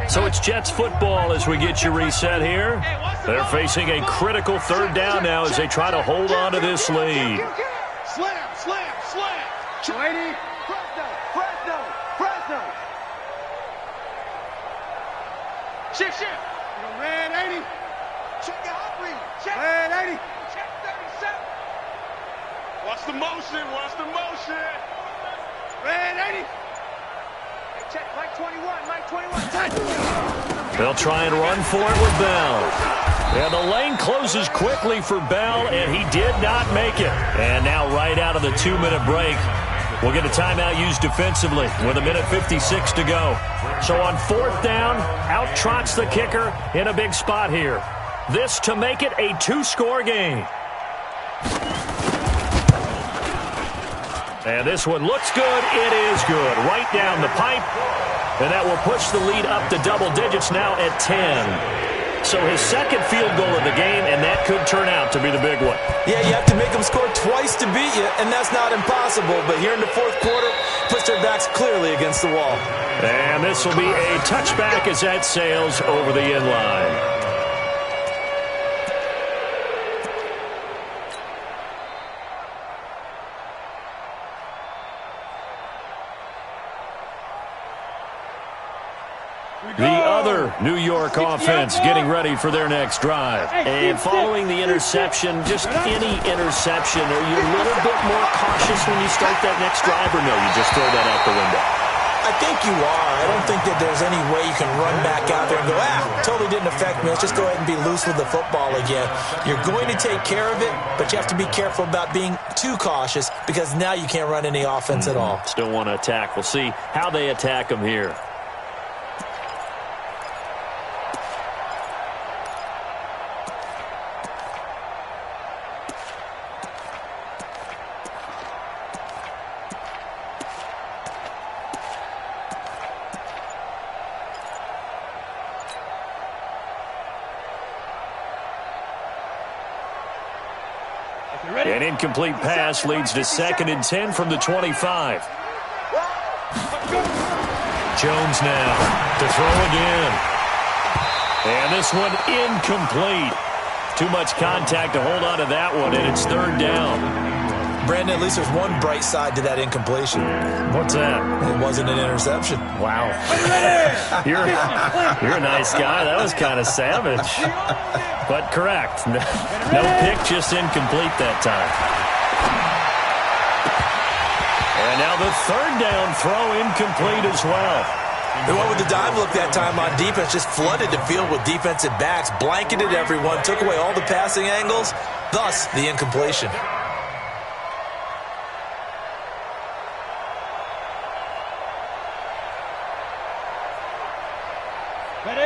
So it's Jets football as we get you reset here. They're facing a critical third down now as they try to hold on to this lead.
Slam, slam, slam. Lady. Fresno, Fresno, Fresno. Shift, shift. Red 80. Check your hot read. Check. Red 80. Check 37. Watch the motion. Watch the motion. Red 80. Hey, check. Mike 21. Mike 21.
They'll try and run for it with Bell. And the lane closes quickly for Bell, and he did not make it. And now right out of the 2-minute break, we'll get a timeout used defensively with 1:56 to go. So on fourth down, out trots the kicker in a big spot here. This to make it a 2-score game. And this one looks good. It is good. Right down the pipe. And that will push the lead up to double digits now at 10. So his second field goal of the game, and that could turn out to be the big one.
Yeah, you have to make them score twice to beat you, and that's not impossible. But here in the fourth quarter, push their backs clearly against the wall.
And this will be a touchback as that sails over the end line. The other New York offense getting ready for their next drive. And following the interception, just any interception, are you a little bit more cautious when you start that next drive, or no, you just throw that out the window?
I think you are. I don't think that there's any way you can run back out there and go, totally didn't affect me. Let's just go ahead and be loose with the football again. You're going to take care of it, but you have to be careful about being too cautious because now you can't run any offense at all.
Still want to attack. We'll see how they attack them here. An incomplete pass leads to 2nd and 10 from the 25. Jones now to throw again. And this one incomplete. Too much contact to hold on to that one, and it's third down.
Brandon, at least there's one bright side to that incompletion.
What's that?
It wasn't an interception.
Wow. You're a nice guy. That was kind of savage. But correct. No pick, just incomplete that time. And now the third down throw incomplete as well.
They went with the dime look that time on defense, just flooded the field with defensive backs, blanketed everyone, took away all the passing angles, thus the incompletion.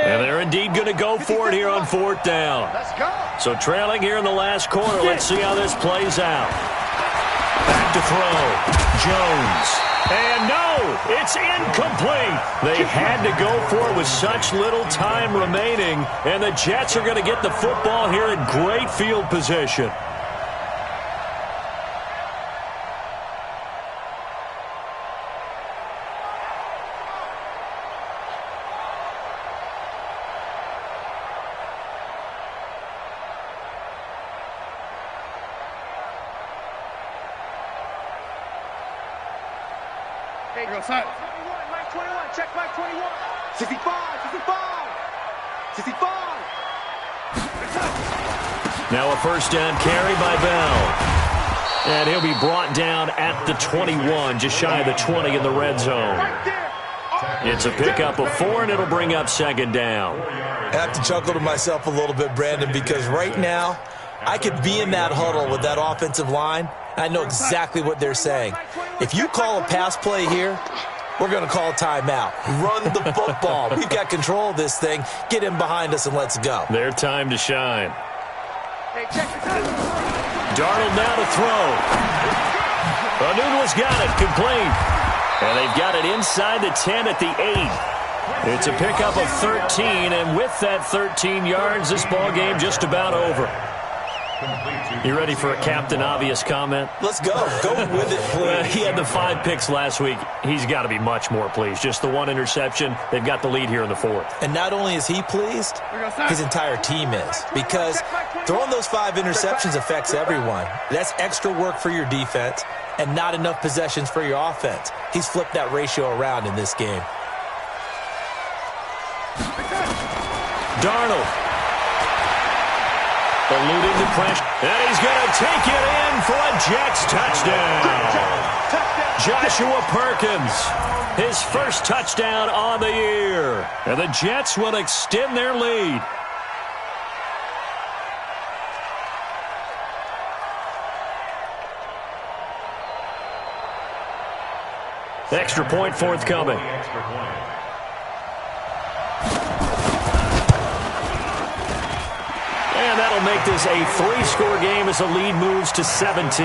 And they're indeed going to go for it here on fourth down.
Let's go.
So trailing here in the last quarter. Let's see how this plays out. Back to throw. Jones. And no, it's incomplete. They had to go for it with such little time remaining. And the Jets are going to get the football here in great field position.
Hey, girl, son. Mike 21, check Mike 21. 65, 65, 65.
Now a first down carry by Bell. And he'll be brought down at the 21, just shy of the 20 in the red zone. It's a pickup of 4, and it'll bring up second down.
I have to chuckle to myself a little bit, Brandon, because right now I could be in that huddle with that offensive line. I know exactly what they're saying. If you call a pass play here, we're going to call a timeout. Run the football. We've got control of this thing. Get in behind us and let's go.
Their time to shine. Darnold now to throw. Anunwa's got it, complete. And they've got it inside the 10 at the 8. It's a pickup of 13, and with that 13 yards, this ball game just about over. You ready for a Captain Obvious comment?
Let's go. Go with it, please.
He had the 5 picks last week. He's got to be much more pleased. Just the 1 interception. They've got the lead here in the 4th.
And not only is he pleased, his entire team is. Because throwing those 5 interceptions affects everyone. That's extra work for your defense and not enough possessions for your offense. He's flipped that ratio around in this game.
Darnold. Eluding the pressure. And he's going to take it in for a Jets touchdown. Joshua Perkins, his first touchdown on the year. And the Jets will extend their lead. Extra point forthcoming. And that'll make this a 3-score game as the lead moves to 17.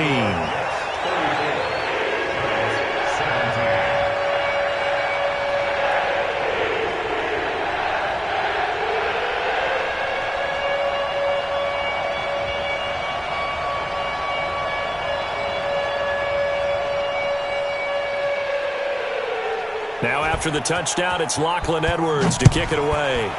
Now after the touchdown, it's Lachlan Edwards to kick it away.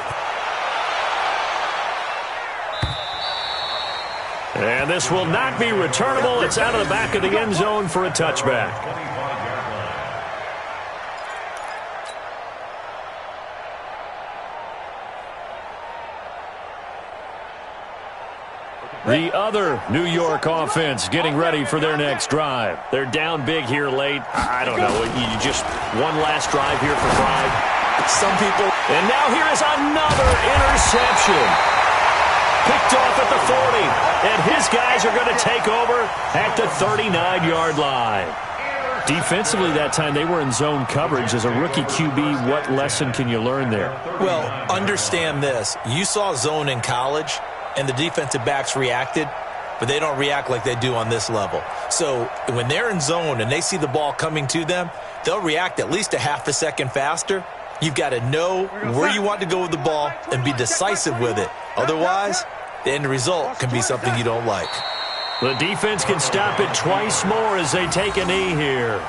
And this will not be returnable. It's out of the back of the end zone for a touchback. The other New York offense getting ready for their next drive. They're down big here late. I don't know. You just one last drive here for pride. Some people. And now here is another interception. Picked off at the 40. And his guys are going to take over at the 39-yard line. Defensively that time, they were in zone coverage. As a rookie QB, what lesson can you learn there?
Well, understand this. You saw zone in college, and the defensive backs reacted, but they don't react like they do on this level. So when they're in zone and they see the ball coming to them, they'll react at least a half a second faster. You've got to know where you want to go with the ball and be decisive with it. Otherwise, the end result can be something you don't like.
The defense can stop it twice more as they take a knee here.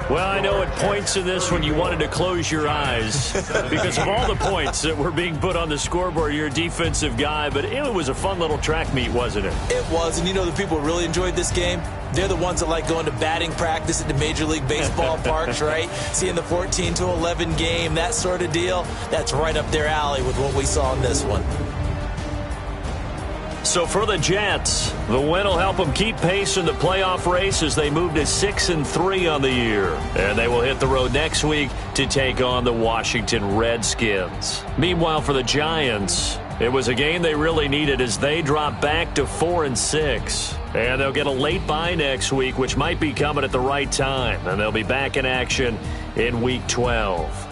Well, I know at points in this when you wanted to close your eyes because of all the points that were being put on the scoreboard. You're a defensive guy, but it was a fun little track meet, wasn't it?
It was, and you know the people who really enjoyed this game? They're the ones that like going to batting practice at the Major League Baseball parks, right? Seeing the 14-11 game, that sort of deal. That's right up their alley with what we saw in this one.
So for the Jets, the win will help them keep pace in the playoff race as they move to 6-3 on the year. And they will hit the road next week to take on the Washington Redskins. Meanwhile, for the Giants, it was a game they really needed as they drop back to 4-6. And they'll get a late bye next week, which might be coming at the right time. And they'll be back in action in Week 12.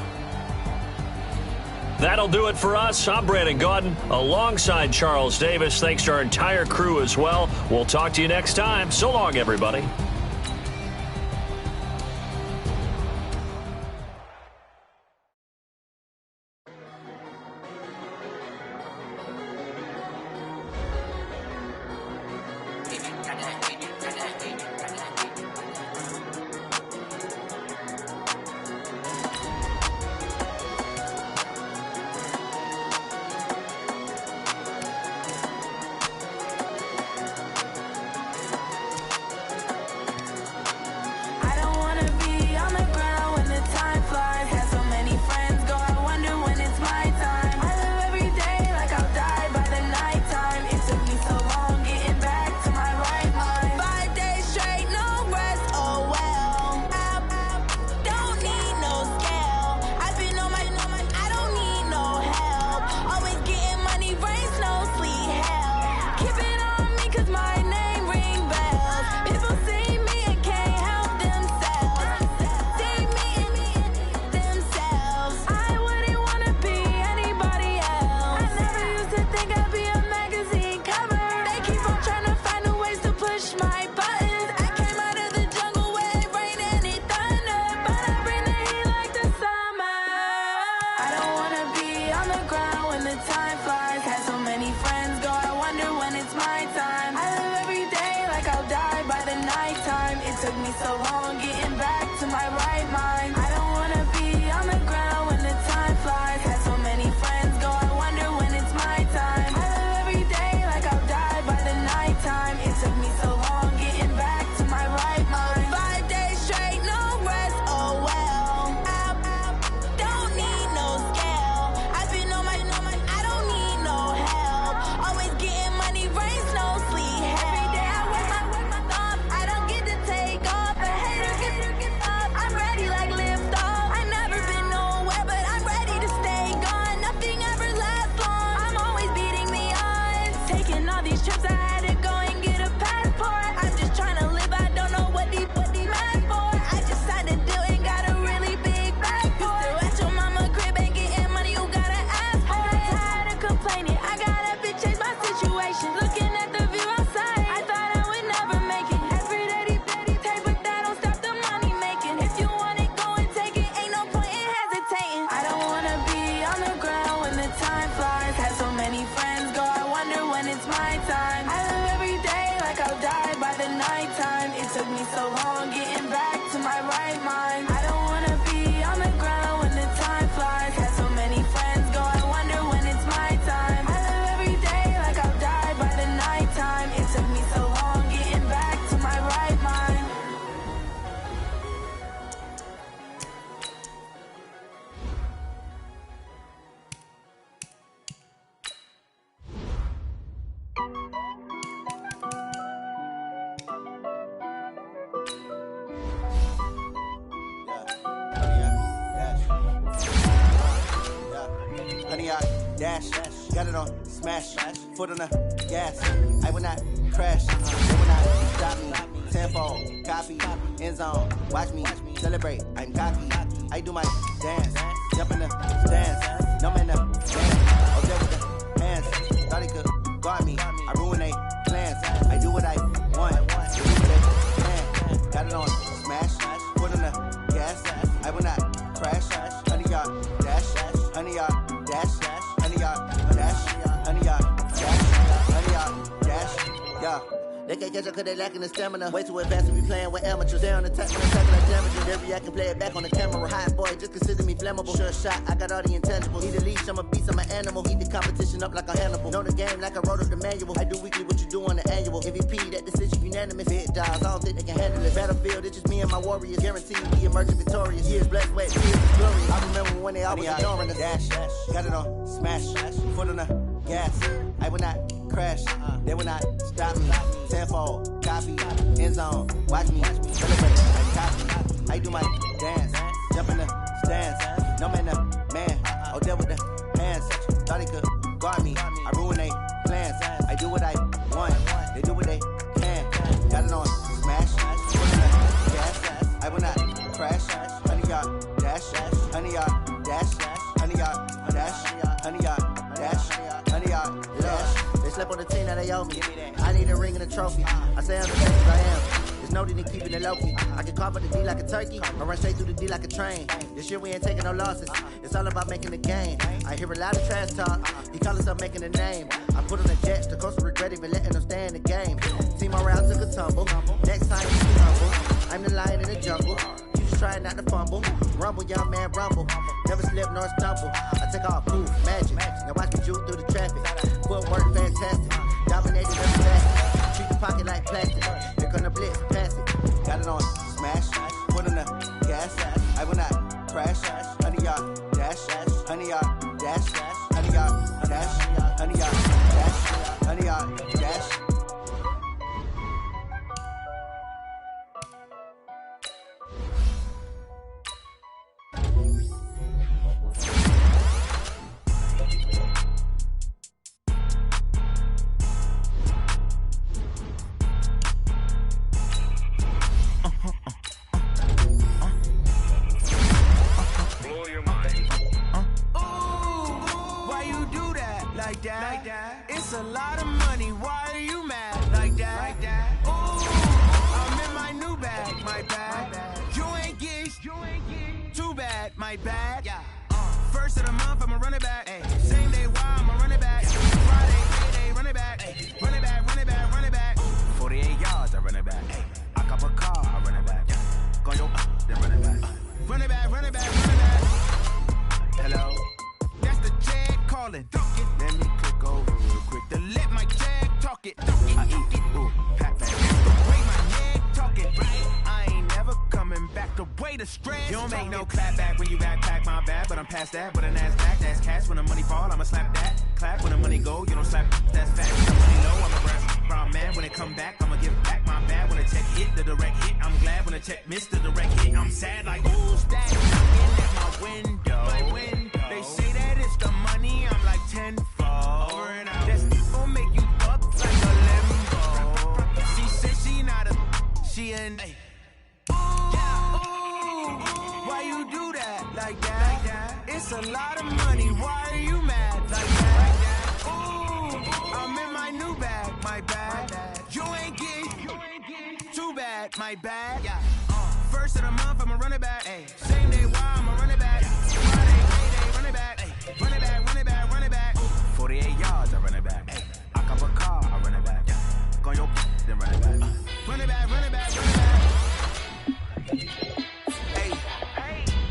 That'll do it for us. I'm Brandon Gaudin alongside Charles Davis. Thanks to our entire crew as well. We'll talk to you next time. So long, everybody.
on the ground when the time flies. Had so many friends go, I wonder when it's my time. I live every day like I'll die by the nighttime. It took me so long getting back to my right mind. I don't wanna be on the ground when the time flies. Had so many friends go, I wonder when it's my time. I live every day like I'll die by the nighttime. It took me so long getting back to my right mind. 5 days straight, no rest, oh well. Don't need no scale. I've been on my, I don't need no help. Always getting money, rains, no sleep. Every day I work my thumb. I don't get to take off. A hater get up. I'm ready like lift off. I never been nowhere, but I'm ready to stay gone. Nothing ever lasts long. I'm always beating the odds. Taking all these trips, I had to go and get a passport. I'm just trying to live. I don't know what the mad for. I just signed a deal and got a really big bag for it. At your mama crib ain't getting money, you gotta ask for it. I'm tired of complaining. I gotta change my situation. Looking at the view outside, I thought I would never make it. Every day take, but that don't stop the money making. If you want it, go and take it. Ain't no point in hesitating. I don't wanna be on the ground when the time flies. Had so many friends go, I wonder when it's my time. I live every day like I'll die by the nighttime. It took me so long getting back to my right mind. I don't wanna be on the ground when the time flies. Had so many friends go, I wonder when it's my time. I live every day like I'll die by the nighttime. It took me so long getting back to my right mind.
Honey, I dash, got it on smash, foot on the gas. I will not crash, they will not stop me. Tenfold, copy, end zone, watch me celebrate. I'm cocky, I do my dance, jump in the stands, numb in the dance. Oh, there with the hands, thought he could guard me. I ruin they plans, I do what I want, do what they can. Got it on smash, foot on the gas. I will not crash, honey, y'all dash, honey, y'all dash, honey, y'all dash, honey, y'all dash, honey, y'all dash, yeah. They can't catch up cause they lacking the stamina. Way too advanced to be playing with amateurs. They on attack when they tackle like damages. Every I can play it back on the camera. Hot boy, just consider me flammable. Sure shot, I got all the intangibles. Need a leash, I'm a beast, I'm an animal. Heat the competition up like a Hannibal. Know the game like I wrote up the manual. I do weekly what you do on the annual. MVP, that decision unanimous. Big dogs, I don't think they can handle it. Battlefield, it's just me and my warriors. Guaranteed we emerging victorious. Years blessed, wet, tears is glorious. I remember when they always ignoring us. Dash, got it on smash, foot on the gas. I will not crash, they will not stop me. Tenfold, copy, end zone, watch me celebrate. I copy, I do my dance, jump in the stands, no man the man. Oh, there with the hands, thought he could guard me. I ruin they plans, I do what I want, they do what they can. Got it on smash, put in the gas. I will not crash, honey y'all dash, honey y'all dash, honey y'all dash, honey y'all dash, honey y'all dash. They slept on the team, now they owe me. I need a ring and a trophy. I say I'm the best as I am. There's no need in keeping it low key. I can carve up the D like a turkey, or run straight through the D like a train. This year we ain't taking no losses. It's all about making the game. I hear a lot of trash talk. He call himself making a name. I put on the jets, the coach will regret even letting them stay in the game. Team around took a tumble. Next time you be humble. I'm the lion in the jungle. You just try not to fumble. Rumble, young man, rumble. Never slip nor stumble. I take all proof, magic. Now watch me juke through the traffic. Footwork fantastic. Dominated every facet. Treat the pocket like plastic. Here come the blitz, pass it. Got it on smash, foot on the gas. I will not crash. Honey y'all dash, honey y'all dash, honey y'all dash, honey y'all dash, honey y'all dash.
Like that. It's a lot of money. Why are you mad like that? Ooh, I'm in my new bag. My bad. You ain't geeks. Too bad. My bad. Yeah. First of the month, I'ma run it back. Ay. then run it back. Run it back, run it back, run it back. Hello? That's the Jag calling. Let me click over real quick to let my Jag talk it. I eat it, ooh, pat back. The way my neck talking, I ain't never coming back. The way the stress. You don't make no clap back when you backpack my bad, but I'm past that. With an ass back, that's cash. When the money fall, I'ma slap that. Clap when the money go, you don't slap. That's fact. When the money low, I'm a brass brown man. When it come back, I'ma give back my bad. When the check hit, the direct hit. I'm glad when the check missed the direct hit. I'm sad like who's that knocking at my window? They say that it's the money. I'm like tenfold. Over and out. That's gon' make you up like a limbo. She said she not a. She an. Why you do that like that? It's a lot of money. Why are you mad like that? Ooh, I'm in my new bag, my bag. You ain't getting too bad, my bag. First of the month, I'ma run it back. Same day, why I'ma run it back. Friday, payday, run it back. Run it back, run it back, run it back. 48 yards, I run it back. I cop a car, I run it back. Go on your then run it back. Run it back, run it back, run it back.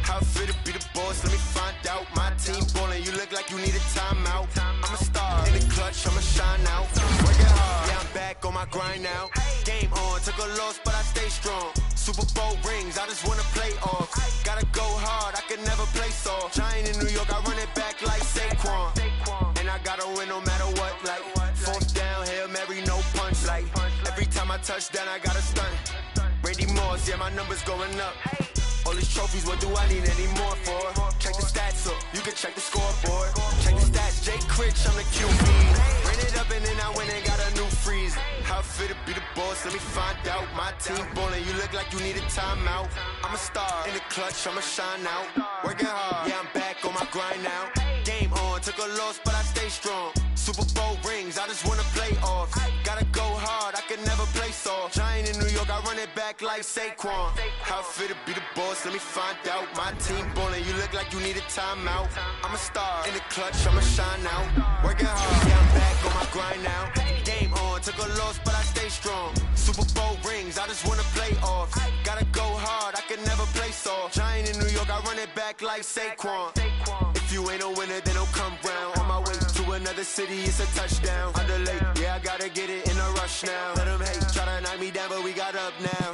How fit to be the boss? Let me find out. My team ballin', you look like you need a timeout. I'm a star in the clutch, I'ma shine out. Working hard, yeah, I'm back on my grind now. Game on, took a loss, but I stay strong. Super Bowl rings, I just wanna play off. Gotta go hard, I can never play soft. Giant in New York, I run it back like Saquon. And I gotta win no matter what, like fourth down, Hail Mary, no punch. Like every time I touch down, I gotta stunt. Randy Moss, yeah, my numbers going up. All these trophies, what do I need any more for? Check the stats up, you can check the scoreboard. Check the stats, Jake Critch, I'm the QB. Ran it up and then I went and got a new freeze. How fit to be the boss, let me find out. My team ballin', you look like you need a timeout. I'm a star in the clutch, I'ma shine out. Working hard, yeah, I'm back on my grind now. Game on, took a loss, but I stay strong. Super Bowl rings, I just wanna play off. Gotta go hard, I can never play soft. Giant in New York, I run it back like Saquon. How fit to be the boss, let me find out. My team ballin', you look like you need a timeout. I'm a star in the clutch, I'ma shine out. Working hard, yeah, I'm back on my grind now. Game on, took a loss, but I stay strong. Super Bowl rings, I just wanna play off. Gotta go hard, I can never play soft. Giant in New York, I run it back like Saquon. If you ain't a winner, then don't come round. On my way to another city, it's a touchdown. Underlay, yeah, I gotta get it in a rush now. Let them hate, try to knock me down, but we got up now.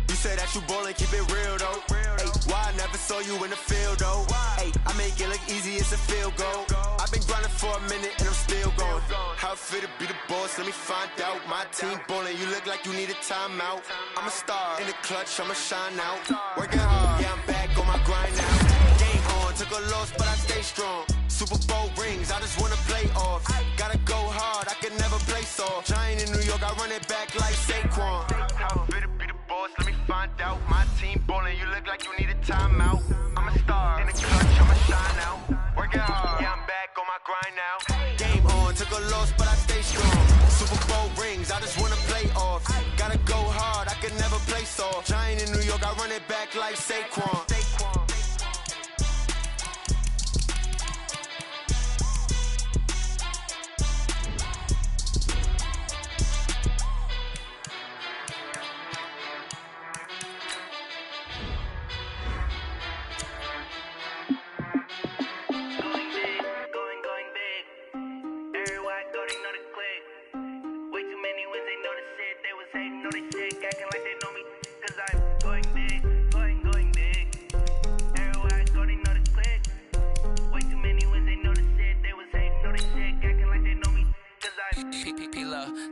You say that you ballin', keep it real though. Hey, why I never saw you in the field though? Hey, I make it look easy, it's a field goal. I've been grinding for a minute and I'm still going. How fit to be the boss, let me find out. My team ballin', you look like you need a timeout. I'm a star in the clutch, I'ma shine out. Working hard, yeah, I'm back on my grind now. Game on, took a loss, but I stay strong. Super Bowl rings, I just wanna play off. Gotta go hard, I can never play soft. Giant in New York, I run it back like Saquon. How fit to be the boss, let me find out. My team ballin', you look like you need a timeout. I'm a star in the clutch, I'ma shine out. Working hard, yeah, I'm back on my grind now. Game on, took a loss, but I stay strong. Super Bowl rings, I just wanna play off. Gotta go hard, I can never play soft. Giant in New York, I run it back like Saquon.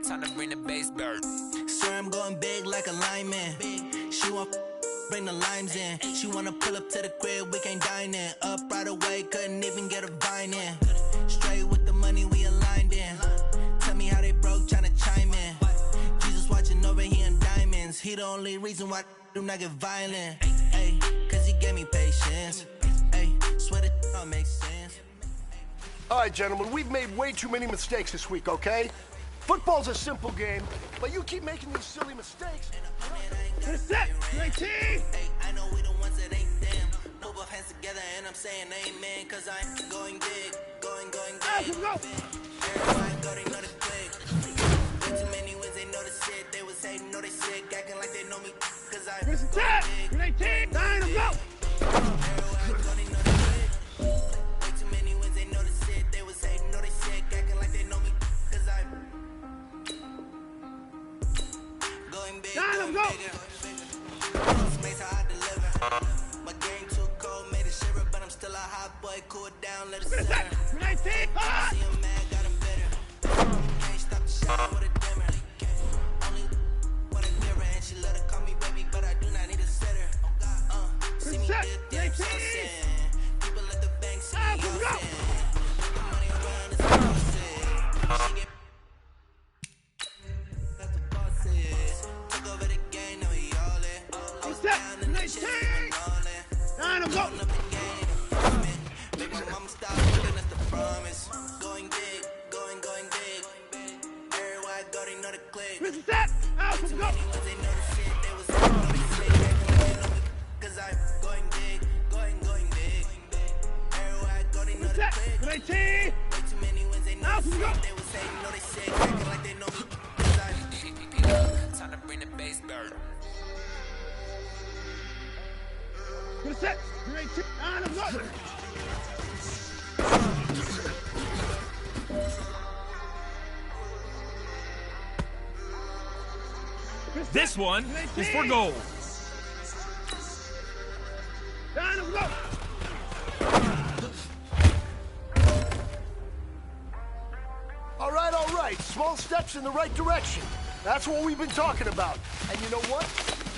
Time to bring the bass bird.
Swear I'm going big like a lineman. She want bring the limes in. She wanna pull up to the crib, we can't dine in. Up right away, couldn't even get a vine in. Straight with the money we aligned in. Tell me how they broke, tryna chime in. Jesus watching over here in diamonds. He the only reason why do not get violent. Ay, cause he gave me patience. Ay, swear that don't make sense.
All right, gentlemen, we've made way too many mistakes this week, okay? Football's a simple game, but you keep making these silly mistakes.
Get set, 19!
Hey, I know we the ones that ain't them. No both hands together and I'm saying amen. Cause I'm going big, going big.
Let's go!
Everybody go, they know the click. Way too many wins, they know the shit. They was hating, know they sick, acting like they know me. Cause I'm going big.
19. 9 to go.
Cool down, let it sit.
19.
See him mad, got him bitter. Can't stop the shine with a dimmer. Only want a mirror, and she let her call me baby, but I do not need a sitter. See me dip, so sin. People at the bank see me all sin. The money around is all sin. She get that's the bosses. Took over the game, now he all in. I was down in the chest, all in.
9 to go.
Mama stop looking at the promise. Going big, going big. Everywhere I go, they know the click.
Mr. Set, out to go.
Many ones they know the shit, they was saying know the shit. Cause I'm going big, going big. Everywhere I go, they know the click.
19.
Way too many ones they know the shit, they was saying know the shit. Acting like they know me. Cause I'm time to bring the bass bird.
Mr. Set, 19. 9 to go.
This one is for gold.
Down and go.
All right. Small steps in the right direction. That's what we've been talking about. And you know what?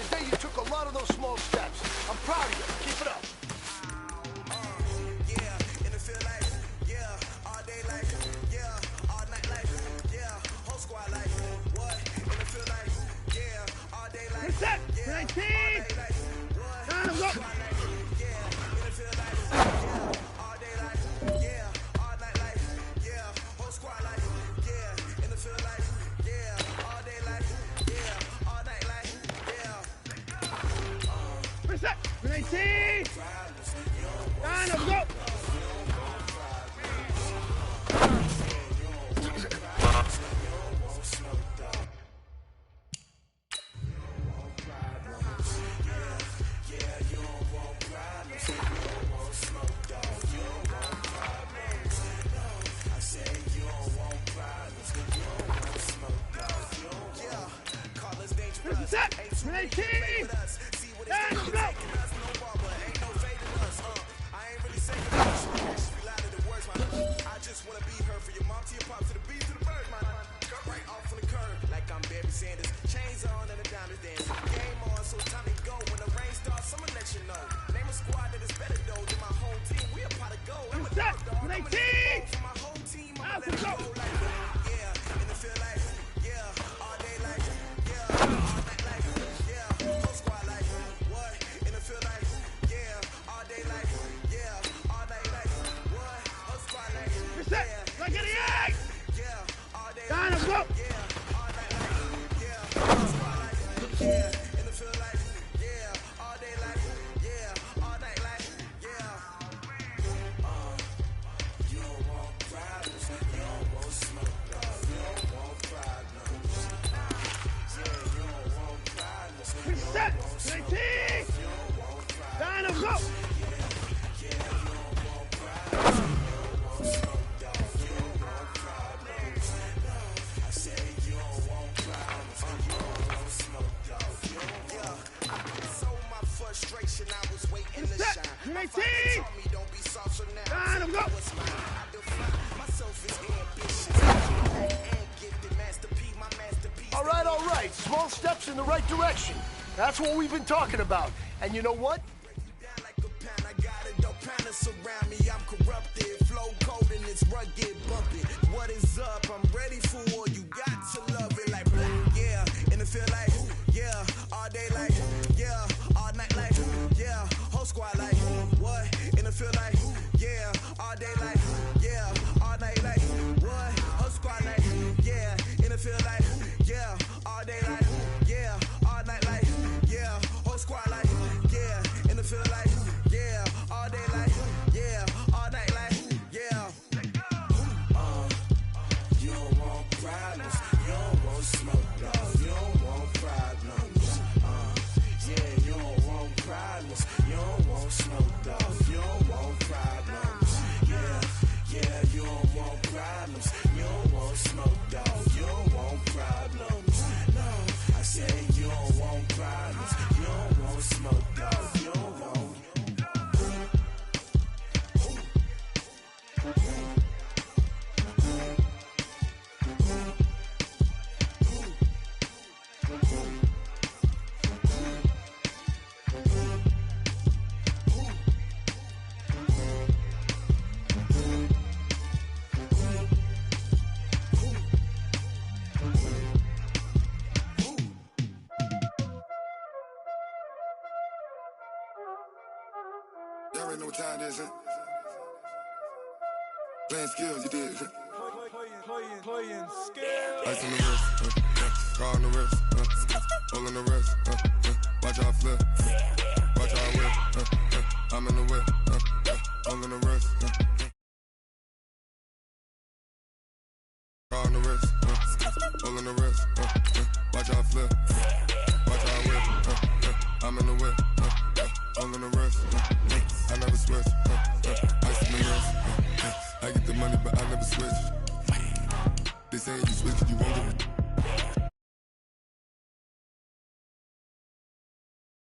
Today you took a lot of those small steps. I'm proud of you. Keep it up.
Set, 19. Down and go. Set, 19. Down and go. Set, 19. Down and go.
I just wanna be her for your mom to your pop to the beat to the bird, man. Cut right off on the curb like I'm Barry Sanders. Chains on and the diamonds dance. Game on, so time to go. When the rain starts, I'ma let you know. Name a squad that is better though than my home team. We a pot of gold. I'm a
Set,
dog. I'm
19.
for my whole team. I'ma let it go like yeah, and it feel like yeah, all day like yeah, all night like yeah, whole squad like what? And it feel like yeah, all day like yeah, all night like what? Whole squad like
Set, like an egg. Down and go. Set, 19. Down and go.
I was waiting to shine.
19.
Don't be soft, so now
Down and go.
what's mine? I define myself as ambitious and gifted. Master P, my masterpiece.
All right. Small steps in the right direction. That's what we've been talking about. And you know what?
I got a dope pound surround me. I'm corrupted, flow cold and it's rugged, bumpy. What is up? I'm ready for all you got to love it like black, yeah. And it feel like yeah, all day like yeah, all night like yeah, whole squad like what? And it feel like yeah, all day like yeah, all night like what? Whole squad like yeah, and it feel like yeah, all day like yeah, all night like yeah, whole squad like yeah, and it feel like yeah, all day like yeah, all night like yeah.
You don't want problems, you don't want smoke, no, you don't want problems. Yeah, you don't want problems.
say you don't want problems, you don't want smoke, dog, you don't want.
Y'all already know what time it is, huh? Playing skills, you did.
Playing skills.
Ice on the wrist, car on the wrist, hole in the wrist, watch how I flip, watch how I whip, I'm in the whip, hole in the wrist, car on the wrist, hole in the wrist, watch how I flip, watch how I whip, I'm in the whip, hole in the wrist, I never switch, ice in the wrist, I get the money but I never switch. They saying you switch, you won't get it.